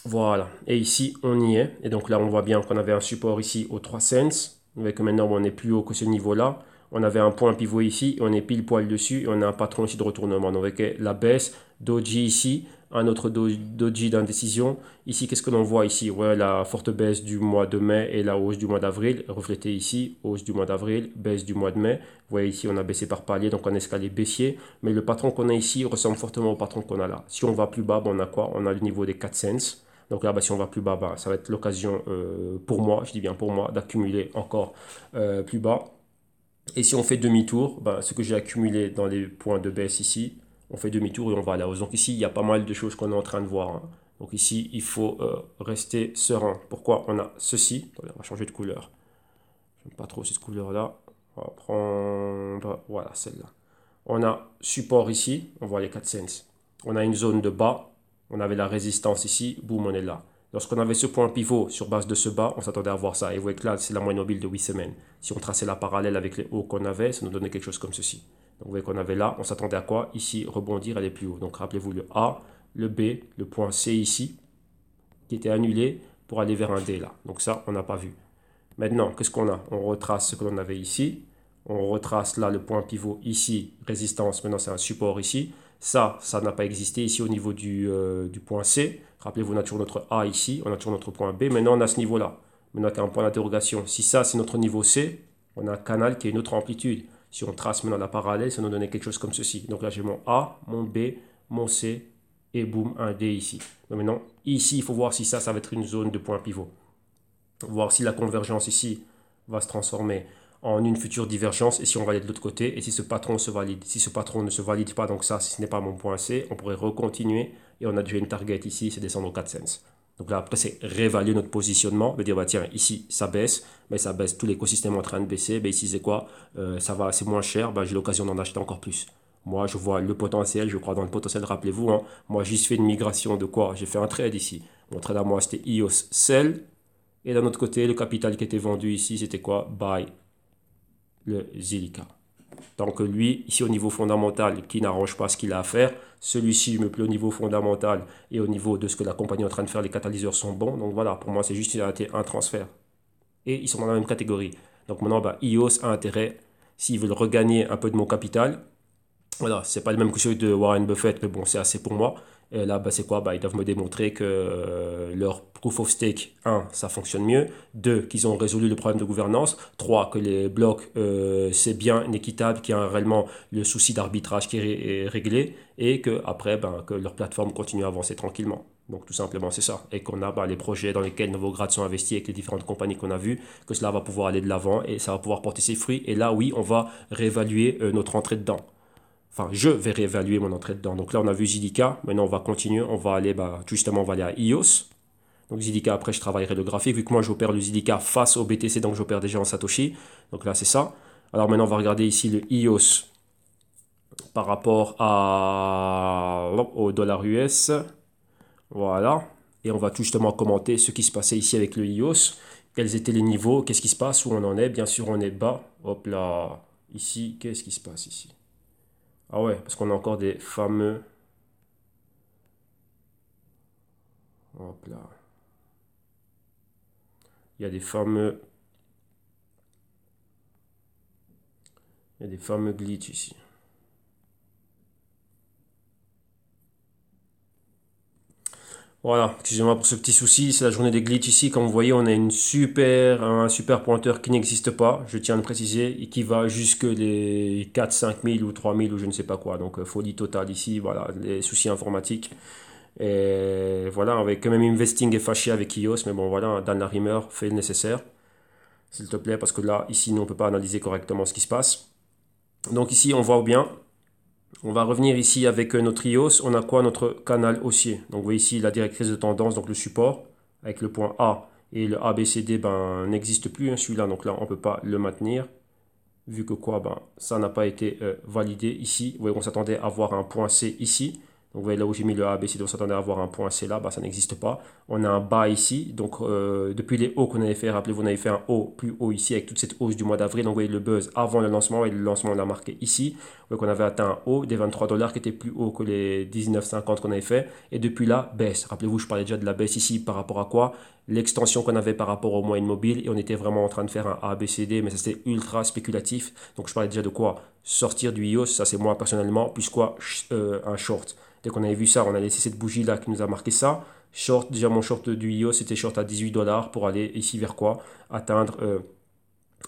Voilà. Et ici, on y est. Et donc là, on voit bien qu'on avait un support ici aux 3 cents. Vous voyez que maintenant, on est plus haut que ce niveau-là. On avait un point pivot ici, et on est pile poil dessus, et on a un patron ici de retournement. Donc avec la baisse, doji ici, un autre doji d'indécision. Ici, qu'est-ce que l'on voit ici? Ouais, la forte baisse du mois de mai et la hausse du mois d'avril, reflétée ici, hausse du mois d'avril, baisse du mois de mai. Vous voyez ici, on a baissé par palier, donc un escalier baissier. Mais le patron qu'on a ici ressemble fortement au patron qu'on a là. Si on va plus bas, on a quoi? On a le niveau des 4 cents. Donc là, si on va plus bas, ça va être l'occasion pour moi, je dis bien pour moi, d'accumuler encore plus bas. Et si on fait demi-tour, ce que j'ai accumulé dans les points de baisse ici, on fait demi-tour et on va à la hausse. Donc ici, il y a pas mal de choses qu'on est en train de voir. Donc ici, il faut rester serein. Pourquoi? On a ceci. Attendez, on va changer de couleur. J'aime pas trop cette couleur-là. On va prendre, voilà, celle-là. On a support ici, on voit les 4 cents. On a une zone de bas, on avait la résistance ici, boum, on est là. Lorsqu'on avait ce point pivot sur base de ce bas, on s'attendait à voir ça. Et vous voyez que là, c'est la moyenne mobile de 8 semaines. Si on traçait la parallèle avec les hauts qu'on avait, ça nous donnait quelque chose comme ceci. Donc vous voyez qu'on avait là, on s'attendait à quoi? Ici, rebondir, aller plus haut. Donc rappelez-vous le A, le B, le point C ici, qui était annulé pour aller vers un D là. Donc ça, on n'a pas vu. Maintenant, qu'est-ce qu'on a? On retrace ce que l'on avait ici. On retrace là le point pivot ici, résistance. Maintenant, c'est un support ici. Ça n'a pas existé ici au niveau du point C. Rappelez-vous, on a toujours notre A ici, on a toujours notre point B. Maintenant, on a ce niveau-là. Maintenant, il y a un point d'interrogation. Si ça, c'est notre niveau C, on a un canal qui a une autre amplitude. Si on trace maintenant la parallèle, ça nous donne quelque chose comme ceci. Donc là, j'ai mon A, mon B, mon C et boum, un D ici. Donc maintenant, ici, il faut voir si ça va être une zone de point pivot. Voir si la convergence ici va se transformer en une future divergence et si on va aller de l'autre côté et si ce patron se valide. Si ce patron ne se valide pas, donc ça, si ce n'est pas mon point C, on pourrait recontinuer et on a déjà une target ici, c'est descendre aux 4 cents. Donc là, après, c'est réévaluer notre positionnement, de dire, tiens, ici, ça baisse, mais ça baisse, tout l'écosystème est en train de baisser, ici, c'est quoi? Ça va, c'est moins cher, j'ai l'occasion d'en acheter encore plus. Moi, je vois le potentiel, je crois dans le potentiel, rappelez-vous, moi, j'ai fait une migration de quoi? J'ai fait un trade ici. Mon trade à moi, c'était EOS Sell, et d'un autre côté, le capital qui était vendu ici, c'était quoi? Buy le Zilliqa. Donc lui, ici au niveau fondamental, qui n'arrange pas ce qu'il a à faire, celui-ci, je me plais au niveau fondamental et au niveau de ce que la compagnie est en train de faire, les catalyseurs sont bons. Donc voilà, pour moi, c'est juste un transfert. Et ils sont dans la même catégorie. Donc maintenant, EOS a intérêt, s'ils veulent regagner un peu de mon capital, voilà, c'est pas le même que celui de Warren Buffett, mais bon, c'est assez pour moi. Et là, c'est quoi? Ils doivent me démontrer que leur proof of stake, 1, ça fonctionne mieux. 2, qu'ils ont résolu le problème de gouvernance. 3, que les blocs, c'est bien équitable, qu'il y a réellement le souci d'arbitrage qui est réglé. Et que après, que leur plateforme continue à avancer tranquillement. Donc tout simplement, c'est ça. Et qu'on a les projets dans lesquels Novograd sont investis avec les différentes compagnies qu'on a vues, que cela va pouvoir aller de l'avant et ça va pouvoir porter ses fruits. Et là, oui, on va réévaluer notre entrée dedans. enfin, je vais réévaluer mon entrée dedans. Donc là, on a vu JDK. Maintenant, on va continuer. On va aller, justement, on va aller à EOS. Donc JDK, après, je travaillerai le graphique. Vu que moi, j'opère le JDK face au BTC, donc j'opère déjà en Satoshi. Donc là, c'est ça. Alors maintenant, on va regarder ici le EOS par rapport au dollar US. Voilà. Et on va tout justement commenter ce qui se passait ici avec le EOS. Quels étaient les niveaux, qu'est-ce qui se passe, où on en est. Bien sûr, on est bas. Hop là. Ici, qu'est-ce qui se passe ici? Ah ouais, parce qu'on a encore des fameux... Hop là. Il y a des fameux... Il y a des fameux glitches ici. Voilà, excusez-moi pour ce petit souci, c'est la journée des glitches ici. Comme vous voyez, on a un super pointeur qui n'existe pas, je tiens à le préciser, et qui va jusque les 4, 5 000 ou 3 000 ou je ne sais pas quoi. Donc folie totale ici, voilà, les soucis informatiques. Et voilà, avec quand même Investing est fâché avec iOS, mais bon voilà, Dan Larimer fait le nécessaire, s'il te plaît, parce que là, ici, nous, on ne peut pas analyser correctement ce qui se passe. Donc ici, on voit bien. On va revenir ici avec notre iOS. On a quoi? Notre canal haussier. Donc vous voyez ici la directrice de tendance, donc le support, avec le point A et le ABCD n'existe plus, hein, celui-là. Donc là, on ne peut pas le maintenir. Vu que quoi? Ça n'a pas été validé ici. Vous voyez, on s'attendait à avoir un point C ici. Donc vous voyez là où j'ai mis le A, B, C, on s'attendait à avoir un point C là, ça n'existe pas. On a un bas ici, donc depuis les hauts qu'on avait fait, rappelez-vous, on avait fait un haut plus haut ici avec toute cette hausse du mois d'avril. Donc vous voyez le buzz avant le lancement, et le lancement on l'a marqué ici. Vous voyez qu'on avait atteint un haut des 23 dollars qui était plus haut que les 19,50 qu'on avait fait. Et depuis là, baisse. Rappelez-vous, je parlais déjà de la baisse ici par rapport à quoi? L'extension qu'on avait par rapport au moyen mobile, et on était vraiment en train de faire un A, B, C, D, mais ça c'était ultra spéculatif. Donc je parlais déjà de quoi? Sortir du iOS, ça c'est moi personnellement, plus quoi? Un short. Dès qu'on avait vu ça, on a laissé cette bougie là qui nous a marqué ça. Short, déjà mon short du IO, c'était short à 18 dollars pour aller ici vers quoi? Atteindre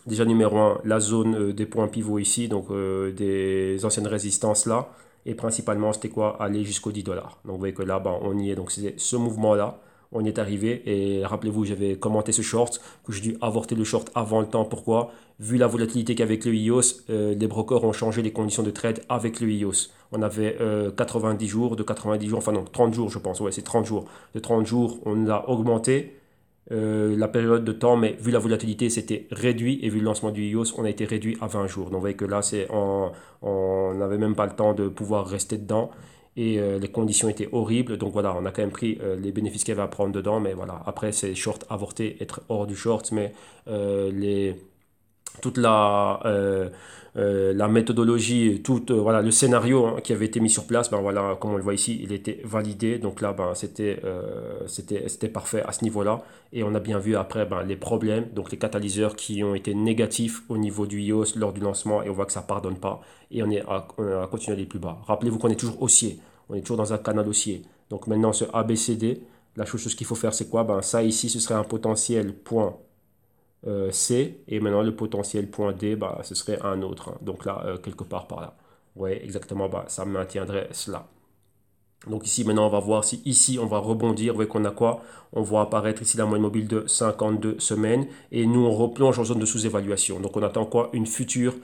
déjà numéro un la zone des points pivots ici, donc des anciennes résistances là. Et principalement, c'était quoi? Aller jusqu'aux 10 dollars. Donc vous voyez que là, on y est. Donc c'est ce mouvement là. On y est arrivé et rappelez-vous, j'avais commenté ce short, que j'ai dû avorter le short avant le temps. Pourquoi? Vu la volatilité qu'avec le IOS, les brokers ont changé les conditions de trade avec le IOS. On avait 90 jours, de 90 jours, enfin non, 30 jours je pense, ouais c'est 30 jours. De 30 jours, on a augmenté la période de temps, mais vu la volatilité, c'était réduit, et vu le lancement du IOS, on a été réduit à 20 jours. Donc vous voyez que là, on n'avait même pas le temps de pouvoir rester dedans, et les conditions étaient horribles. Donc voilà, on a quand même pris les bénéfices qu'il y avait à prendre dedans, mais voilà, après c'est short avorté, être hors du short, mais toute la méthodologie, voilà, le scénario qui avait été mis sur place, voilà, comme on le voit ici, il était validé. Donc là, c'était parfait à ce niveau-là. Et on a bien vu après les problèmes, donc les catalyseurs qui ont été négatifs au niveau du IOS lors du lancement, et on voit que ça ne pardonne pas. Et on a continué à aller plus bas. Rappelez-vous qu'on est toujours haussier, on est toujours dans un canal haussier. Donc maintenant, ce ABCD, la chose qu'il faut faire, c'est quoi? Ça ici, ce serait un potentiel point C, et maintenant le potentiel point D, ce serait un autre, hein. Donc là, quelque part par là. Ouais, exactement, ça maintiendrait cela. Donc ici, maintenant, on va voir si ici, on va rebondir. Vous voyez qu'on a quoi? On voit apparaître ici la moyenne mobile de 52 semaines. Et nous, on replonge en zone de sous-évaluation. Donc on attend quoi? Une future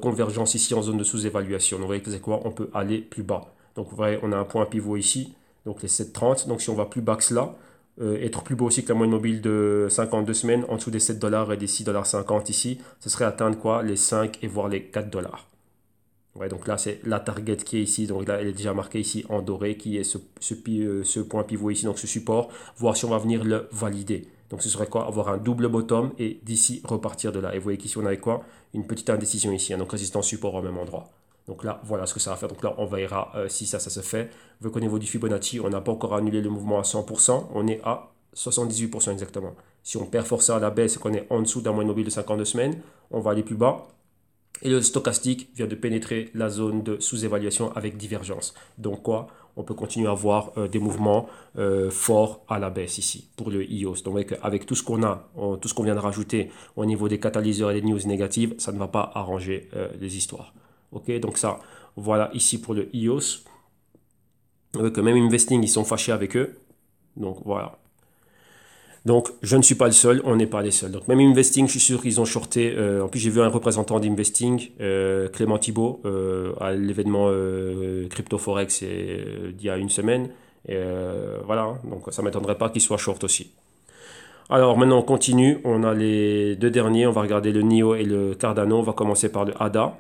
convergence ici en zone de sous-évaluation. Donc vous voyez que c'est quoi? On peut aller plus bas. Donc vous voyez, on a un point pivot ici, donc les 7,30. Donc si on va plus bas que cela, être plus bas aussi que la moyenne mobile de 52 semaines, en dessous des 7 dollars et des 6,50 ici, ce serait atteindre quoi? Les 5 et voire les 4 dollars. Ouais, donc là, c'est la target qui est ici. Donc là, elle est déjà marquée ici en doré, qui est ce point pivot ici, donc ce support. Voir si on va venir le valider. Donc ce serait quoi? Avoir un double bottom et d'ici repartir de là. Et vous voyez qu'ici, on avait quoi? Une petite indécision ici, hein, donc résistance support au même endroit. Donc là, voilà ce que ça va faire. Donc là, on verra si ça se fait. Vu qu'au niveau du Fibonacci, on n'a pas encore annulé le mouvement à 100%. On est à 78% exactement. Si on perforce ça à la baisse et qu'on est en dessous d'un moyen mobile de 52 semaines, on va aller plus bas. Et le stochastique vient de pénétrer la zone de sous-évaluation avec divergence. Donc quoi? On peut continuer à avoir des mouvements forts à la baisse ici pour le IOS. Donc avec tout ce qu'on a, tout ce qu'on vient de rajouter au niveau des catalyseurs et des news négatives, ça ne va pas arranger les histoires. Ok, donc ça, voilà ici pour le IOS. Avec même Investing, ils sont fâchés avec eux. Donc voilà. Donc, je ne suis pas le seul, on n'est pas les seuls. Donc, même Investing, je suis sûr qu'ils ont shorté. En plus, j'ai vu un représentant d'Investing, Clément Thibault, à l'événement Crypto Forex d'il y a une semaine. Et voilà, hein. Donc ça ne m'étonnerait pas qu'il soit short aussi. Alors maintenant, on continue. On a les deux derniers. On va regarder le NIO et le Cardano. On va commencer par le ADA.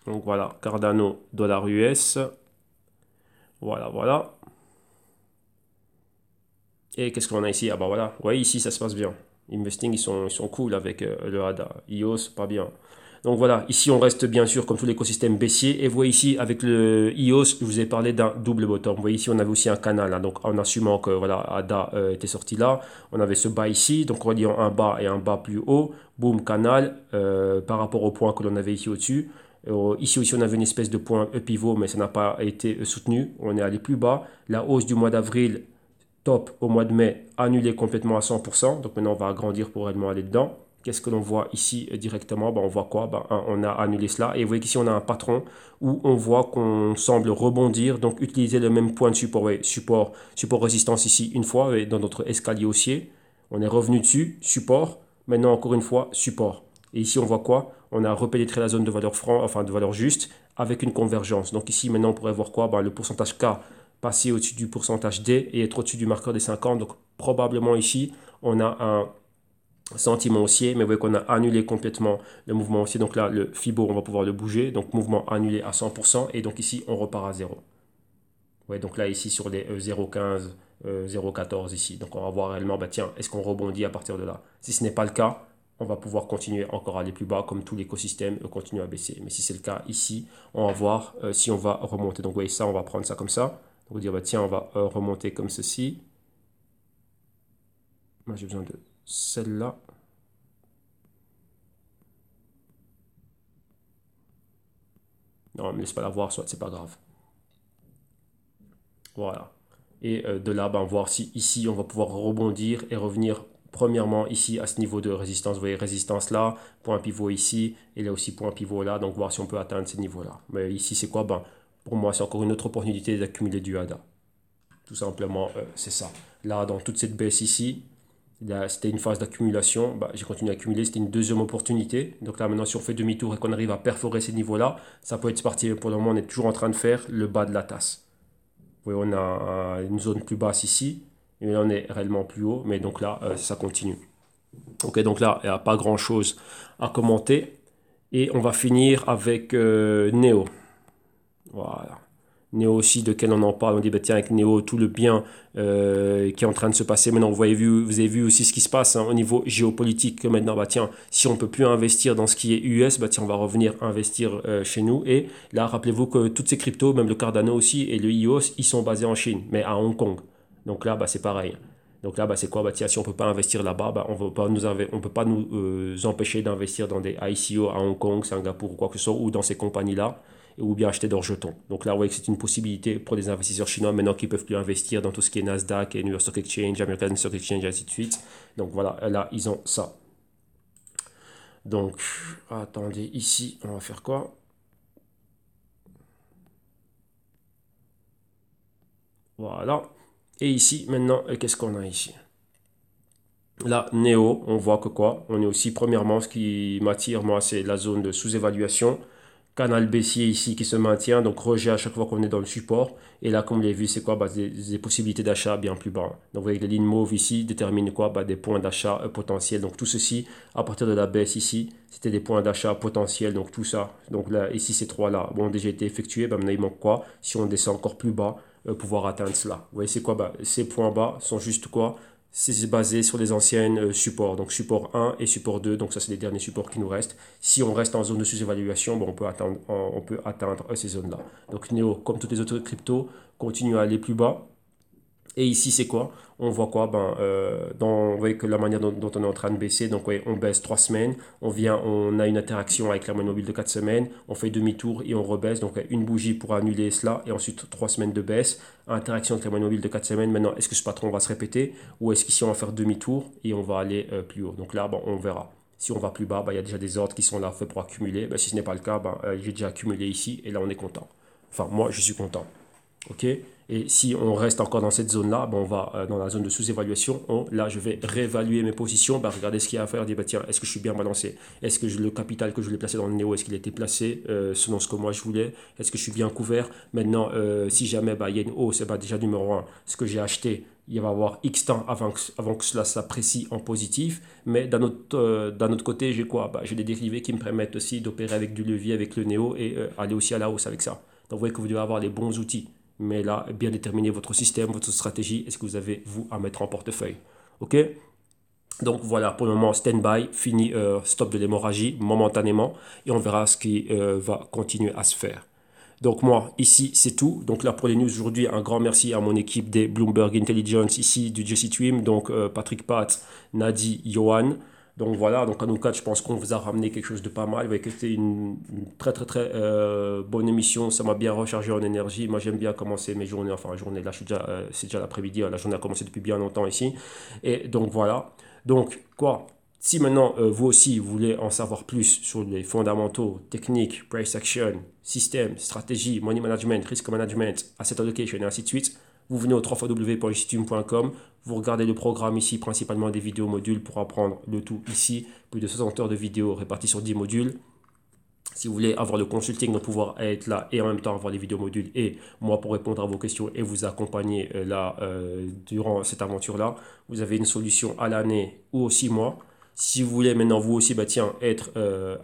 Donc voilà, Cardano, dollar US. Voilà, voilà. Et qu'est-ce qu'on a ici? Ah bah voilà, ouais, ici ça se passe bien. Investing, ils sont cool avec le ADA. EOS, pas bien. Donc voilà, ici on reste bien sûr comme tout l'écosystème baissier. Et vous voyez ici avec le EOS, je vous ai parlé d'un double bottom. Vous voyez ici on avait aussi un canal, hein, donc en assumant que voilà, ADA était sorti là. On avait ce bas ici, donc reliant un bas et un bas plus haut. Boom, canal par rapport au point que l'on avait ici au-dessus. Ici aussi on avait une espèce de point pivot, mais ça n'a pas été soutenu. On est allé plus bas. La hausse du mois d'avril top au mois de mai, annulé complètement à 100%. Donc maintenant, on va agrandir pour réellement aller dedans. Qu'est-ce que l'on voit ici directement? On voit quoi? On a annulé cela. Et vous voyez qu'ici, on a un patron où on voit qu'on semble rebondir. Donc, utiliser le même point de support. Ouais, support, support résistance ici une fois dans notre escalier haussier. On est revenu dessus, support. Maintenant, encore une fois, support. Et ici, on voit quoi? On a repénétré la zone de valeur franc, enfin de valeur juste, avec une convergence. Donc ici, maintenant, on pourrait voir quoi? Le pourcentage K passer au-dessus du pourcentage D et être au-dessus du marqueur des 50. Donc probablement ici, on a un sentiment haussier, mais vous voyez qu'on a annulé complètement le mouvement haussier. Donc là, le Fibo, on va pouvoir le bouger. Donc mouvement annulé à 100%. Et donc ici, on repart à 0. Ouais, donc là, ici, sur les 0,15, 0,14 ici. Donc on va voir réellement, tiens, est-ce qu'on rebondit à partir de là? Si ce n'est pas le cas, on va pouvoir continuer encore à aller plus bas, comme tout l'écosystème continue à baisser. Mais si c'est le cas ici, on va voir si on va remonter. Donc vous voyez ça, on va prendre ça comme ça. On va dire, tiens, on va remonter comme ceci. Moi, j'ai besoin de celle-là. Non, me laisse pas la voir, soit c'est pas grave. Voilà. Et de là, voir si ici, on va pouvoir rebondir et revenir premièrement ici à ce niveau de résistance. Vous voyez, résistance là, point pivot ici, et là aussi point pivot là. Donc, voir si on peut atteindre ces niveaux-là. Mais ici, c'est quoi? Pour moi, c'est encore une autre opportunité d'accumuler du ADA. Tout simplement, c'est ça. Là, dans toute cette baisse ici, c'était une phase d'accumulation. J'ai continué à accumuler. C'était une deuxième opportunité. Donc là, maintenant, si on fait demi-tour et qu'on arrive à perforer ces niveaux-là, ça peut être parti. Pour le moment, on est toujours en train de faire le bas de la tasse. Vous voyez, on a une zone plus basse ici. Et là, on est réellement plus haut. Mais donc là, ça continue. Ok, donc là, il n'y a pas grand-chose à commenter. Et on va finir avec Neo. Voilà. Néo aussi, de quel on en parle. On dit, tiens, avec Néo, tout le bien qui est en train de se passer. Maintenant, vous avez vu aussi ce qui se passe au niveau géopolitique. Que maintenant, tiens, si on ne peut plus investir dans ce qui est US, tiens, on va revenir investir chez nous. Et là, rappelez-vous que toutes ces cryptos, même le Cardano aussi et le EOS, ils sont basés en Chine, mais à Hong Kong. Donc là, c'est pareil. Donc là, c'est quoi? Tiens, si on ne peut pas investir là-bas, on ne peut pas nous empêcher d'investir dans des ICO à Hong Kong, Singapour ou quoi que ce soit, ou dans ces compagnies-là, ou bien acheter leurs jetons. Donc là, vous voyez que c'est une possibilité pour les investisseurs chinois maintenant qui ne peuvent plus investir dans tout ce qui est Nasdaq et New York Stock Exchange, American Stock Exchange, et ainsi de suite. Donc voilà, là, ils ont ça. Donc, attendez, ici, on va faire quoi? Voilà. Et ici, maintenant, qu'est-ce qu'on a ici? Là, Néo, on voit que quoi? On est aussi, premièrement, ce qui m'attire, moi, c'est la zone de sous-évaluation. Canal baissier ici qui se maintient, donc rejet à chaque fois qu'on est dans le support. Et là, comme vous l'avez vu, c'est quoi? Des possibilités d'achat bien plus bas. Donc, vous voyez que les lignes mauves ici déterminent quoi? Des points d'achat potentiels. Donc, tout ceci, à partir de la baisse ici, c'était des points d'achat potentiels. Donc, tout ça. Donc, là, ici, ces trois-là ont déjà été effectués. Maintenant, il manque quoi? Si on descend encore plus bas, pouvoir atteindre cela. Vous voyez, c'est quoi? Ces points bas sont juste quoi? C'est basé sur les anciennes supports, donc support 1 et support 2, donc ça c'est les derniers supports qui nous restent. Si on reste en zone de sous-évaluation, on peut atteindre ces zones-là. Donc Neo, comme toutes les autres cryptos, continue à aller plus bas. Et ici, c'est quoi? On voit quoi? Vous voyez que la manière dont on est en train de baisser, donc ouais, on baisse 3 semaines, on a une interaction avec la moyenne mobile de 4 semaines, on fait demi-tour et on rebaisse, donc une bougie pour annuler cela, et ensuite 3 semaines de baisse, interaction avec la moyenne mobile de 4 semaines. Maintenant, est-ce que ce patron va se répéter, ou est-ce qu'ici on va faire demi-tour et on va aller plus haut? Donc là, on verra. Si on va plus bas, il y a déjà des ordres qui sont là faits pour accumuler. Si ce n'est pas le cas, j'ai déjà accumulé ici, et là on est content. Enfin, moi, je suis content. OK? Et si on reste encore dans cette zone-là, ben on va dans la zone de sous-évaluation. Là, je vais réévaluer mes positions, ben, regarder ce qu'il y a à faire, dire, ben, tiens, est-ce que je suis bien balancé? Est-ce que le capital que je voulais placer dans le néo, est-ce qu'il a été placé selon ce que moi je voulais? Est-ce que je suis bien couvert? Maintenant, si jamais ben, il y a une hausse, ben, déjà numéro un, ce que j'ai acheté, il va y avoir X temps avant que cela s'apprécie en positif. Mais d'un autre côté, j'ai quoi? Ben, j'ai des dérivés qui me permettent aussi d'opérer avec du levier, avec le néo et aller aussi à la hausse avec ça. Donc vous voyez que vous devez avoir les bons outils. Mais là, bien déterminer votre système, votre stratégie, est-ce que vous avez, vous, à mettre en portefeuille. OK? Donc voilà, pour le moment, stand-by, fini, stop de l'hémorragie momentanément, et on verra ce qui va continuer à se faire. Donc moi, ici, c'est tout. Donc là, pour les news aujourd'hui, un grand merci à mon équipe des Bloomberg Intelligence, ici du Jesse Twim, donc Patrick Pat, Nadi, Johan. Donc voilà, donc à nous quatre, je pense qu'on vous a ramené quelque chose de pas mal. C'était une très très très bonne émission. Ça m'a bien rechargé en énergie. Moi, j'aime bien commencer mes journées. Enfin, la journée là, c'est déjà l'après-midi. La journée a commencé depuis bien longtemps ici. Et donc voilà. Donc quoi? Si maintenant vous aussi vous voulez en savoir plus sur les fondamentaux, techniques, price action, système, stratégie, money management, risk management, asset allocation et ainsi de suite, vous venez au www.institume.com, vous regardez le programme ici, principalement des vidéos modules pour apprendre le tout ici, plus de 60 heures de vidéos réparties sur 10 modules. Si vous voulez avoir le consulting, de pouvoir être là et en même temps avoir les vidéos modules et moi pour répondre à vos questions et vous accompagner là durant cette aventure-là, vous avez une solution à l'année ou aux 6 mois. Si vous voulez maintenant vous aussi, bah tiens, être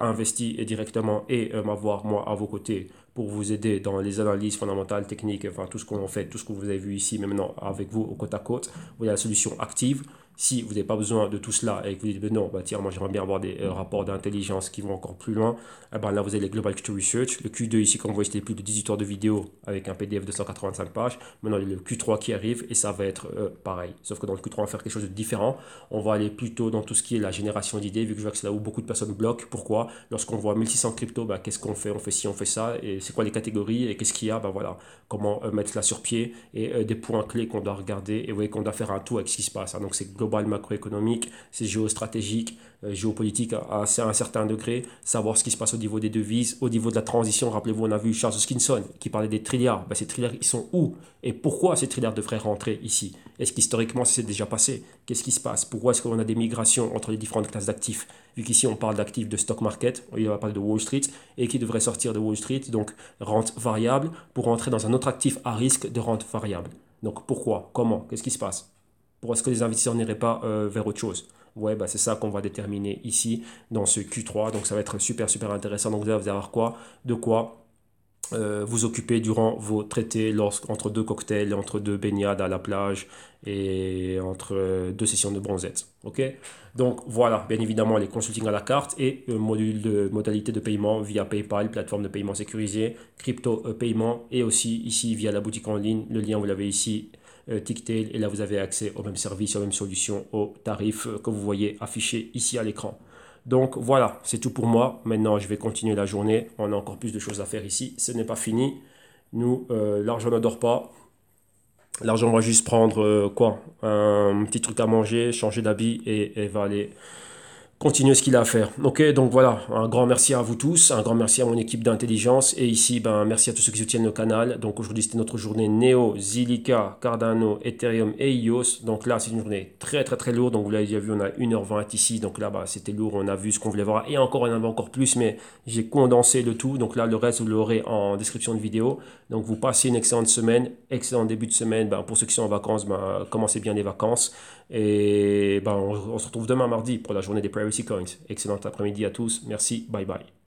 investi et directement et m'avoir moi à vos côtés pour vous aider dans les analyses fondamentales, techniques, enfin tout ce qu'on fait, tout ce que vous avez vu ici, mais maintenant avec vous au côte à côte, vous avez la solution active. Si vous n'avez pas besoin de tout cela et que vous dites, ben non, bah tiens, moi j'aimerais bien avoir des rapports d'intelligence qui vont encore plus loin, eh ben là vous avez les Global Q2 Research. Le Q2 ici, comme vous voyez, c'était plus de 18 heures de vidéo avec un PDF de 185 pages. Maintenant, il y a le Q3 qui arrive et ça va être pareil. Sauf que dans le Q3, on va faire quelque chose de différent. On va aller plutôt dans tout ce qui est la génération d'idées, vu que je vois que c'est là où beaucoup de personnes bloquent. Pourquoi? Lorsqu'on voit 1600 crypto, bah, qu'est-ce qu'on fait? On fait ci, on fait ça. Et c'est quoi les catégories? Et qu'est-ce qu'il y a? Bah, voilà, comment mettre cela sur pied et des points clés qu'on doit regarder. Et vous voyez qu'on doit faire un tout avec ce qui se passe. Donc, c'est global macroéconomique, c'est géostratégique, géopolitique à un certain degré, savoir ce qui se passe au niveau des devises, au niveau de la transition. Rappelez-vous, on a vu Charles Hoskinson qui parlait des trilliards. Ben, ces trilliards, ils sont où? Et pourquoi ces trilliards devraient rentrer ici? Est-ce qu'historiquement, ça s'est déjà passé? Qu'est-ce qui se passe? Pourquoi est-ce qu'on a des migrations entre les différentes classes d'actifs? Vu qu'ici, on parle d'actifs de stock market, il va parler de Wall Street, et qui devrait sortir de Wall Street, donc rente variable, pour rentrer dans un autre actif à risque de rente variable. Donc pourquoi? Comment? Qu'est-ce qui se passe? Pourquoi est-ce que les investisseurs n'iraient pas vers autre chose? Ouais, bah c'est ça qu'on va déterminer ici dans ce Q3. Donc ça va être super super intéressant. Donc vous allez avoir quoi? De quoi vous occuper durant vos traités entre deux cocktails, entre deux baignades à la plage et entre deux sessions de bronzette. Ok? Donc voilà, bien évidemment les consultings à la carte et modalité de paiement via PayPal, plateforme de paiement sécurisée, crypto paiement et aussi ici via la boutique en ligne. Le lien vous l'avez ici. Ticktail et là vous avez accès au même service, aux mêmes solutions, aux tarifs que vous voyez affichés ici à l'écran. Donc voilà, c'est tout pour moi. Maintenant, je vais continuer la journée. On a encore plus de choses à faire ici. Ce n'est pas fini. Nous, l'argent ne dort pas. L'argent va juste prendre quoi? Un petit truc à manger, changer d'habit et va aller continuer ce qu'il a à faire. Ok, donc voilà, un grand merci à vous tous, un grand merci à mon équipe d'intelligence et ici, ben, merci à tous ceux qui soutiennent le canal. Donc aujourd'hui, c'était notre journée Neo, Zilliqa, Cardano, Ethereum et EOS. Donc là, c'est une journée très très très lourde. Donc vous l'avez déjà vu, on a 1h20 ici. Donc là, bah, c'était lourd, on a vu ce qu'on voulait voir et encore, on en avait encore plus, mais j'ai condensé le tout. Donc là, le reste, vous l'aurez en description de vidéo. Donc vous passez une excellente semaine, excellent début de semaine. Ben, pour ceux qui sont en vacances, ben, commencez bien les vacances. Et ben, on se retrouve demain mardi pour la journée des Privacy Coins. Excellent après-midi à tous. Merci. Bye bye.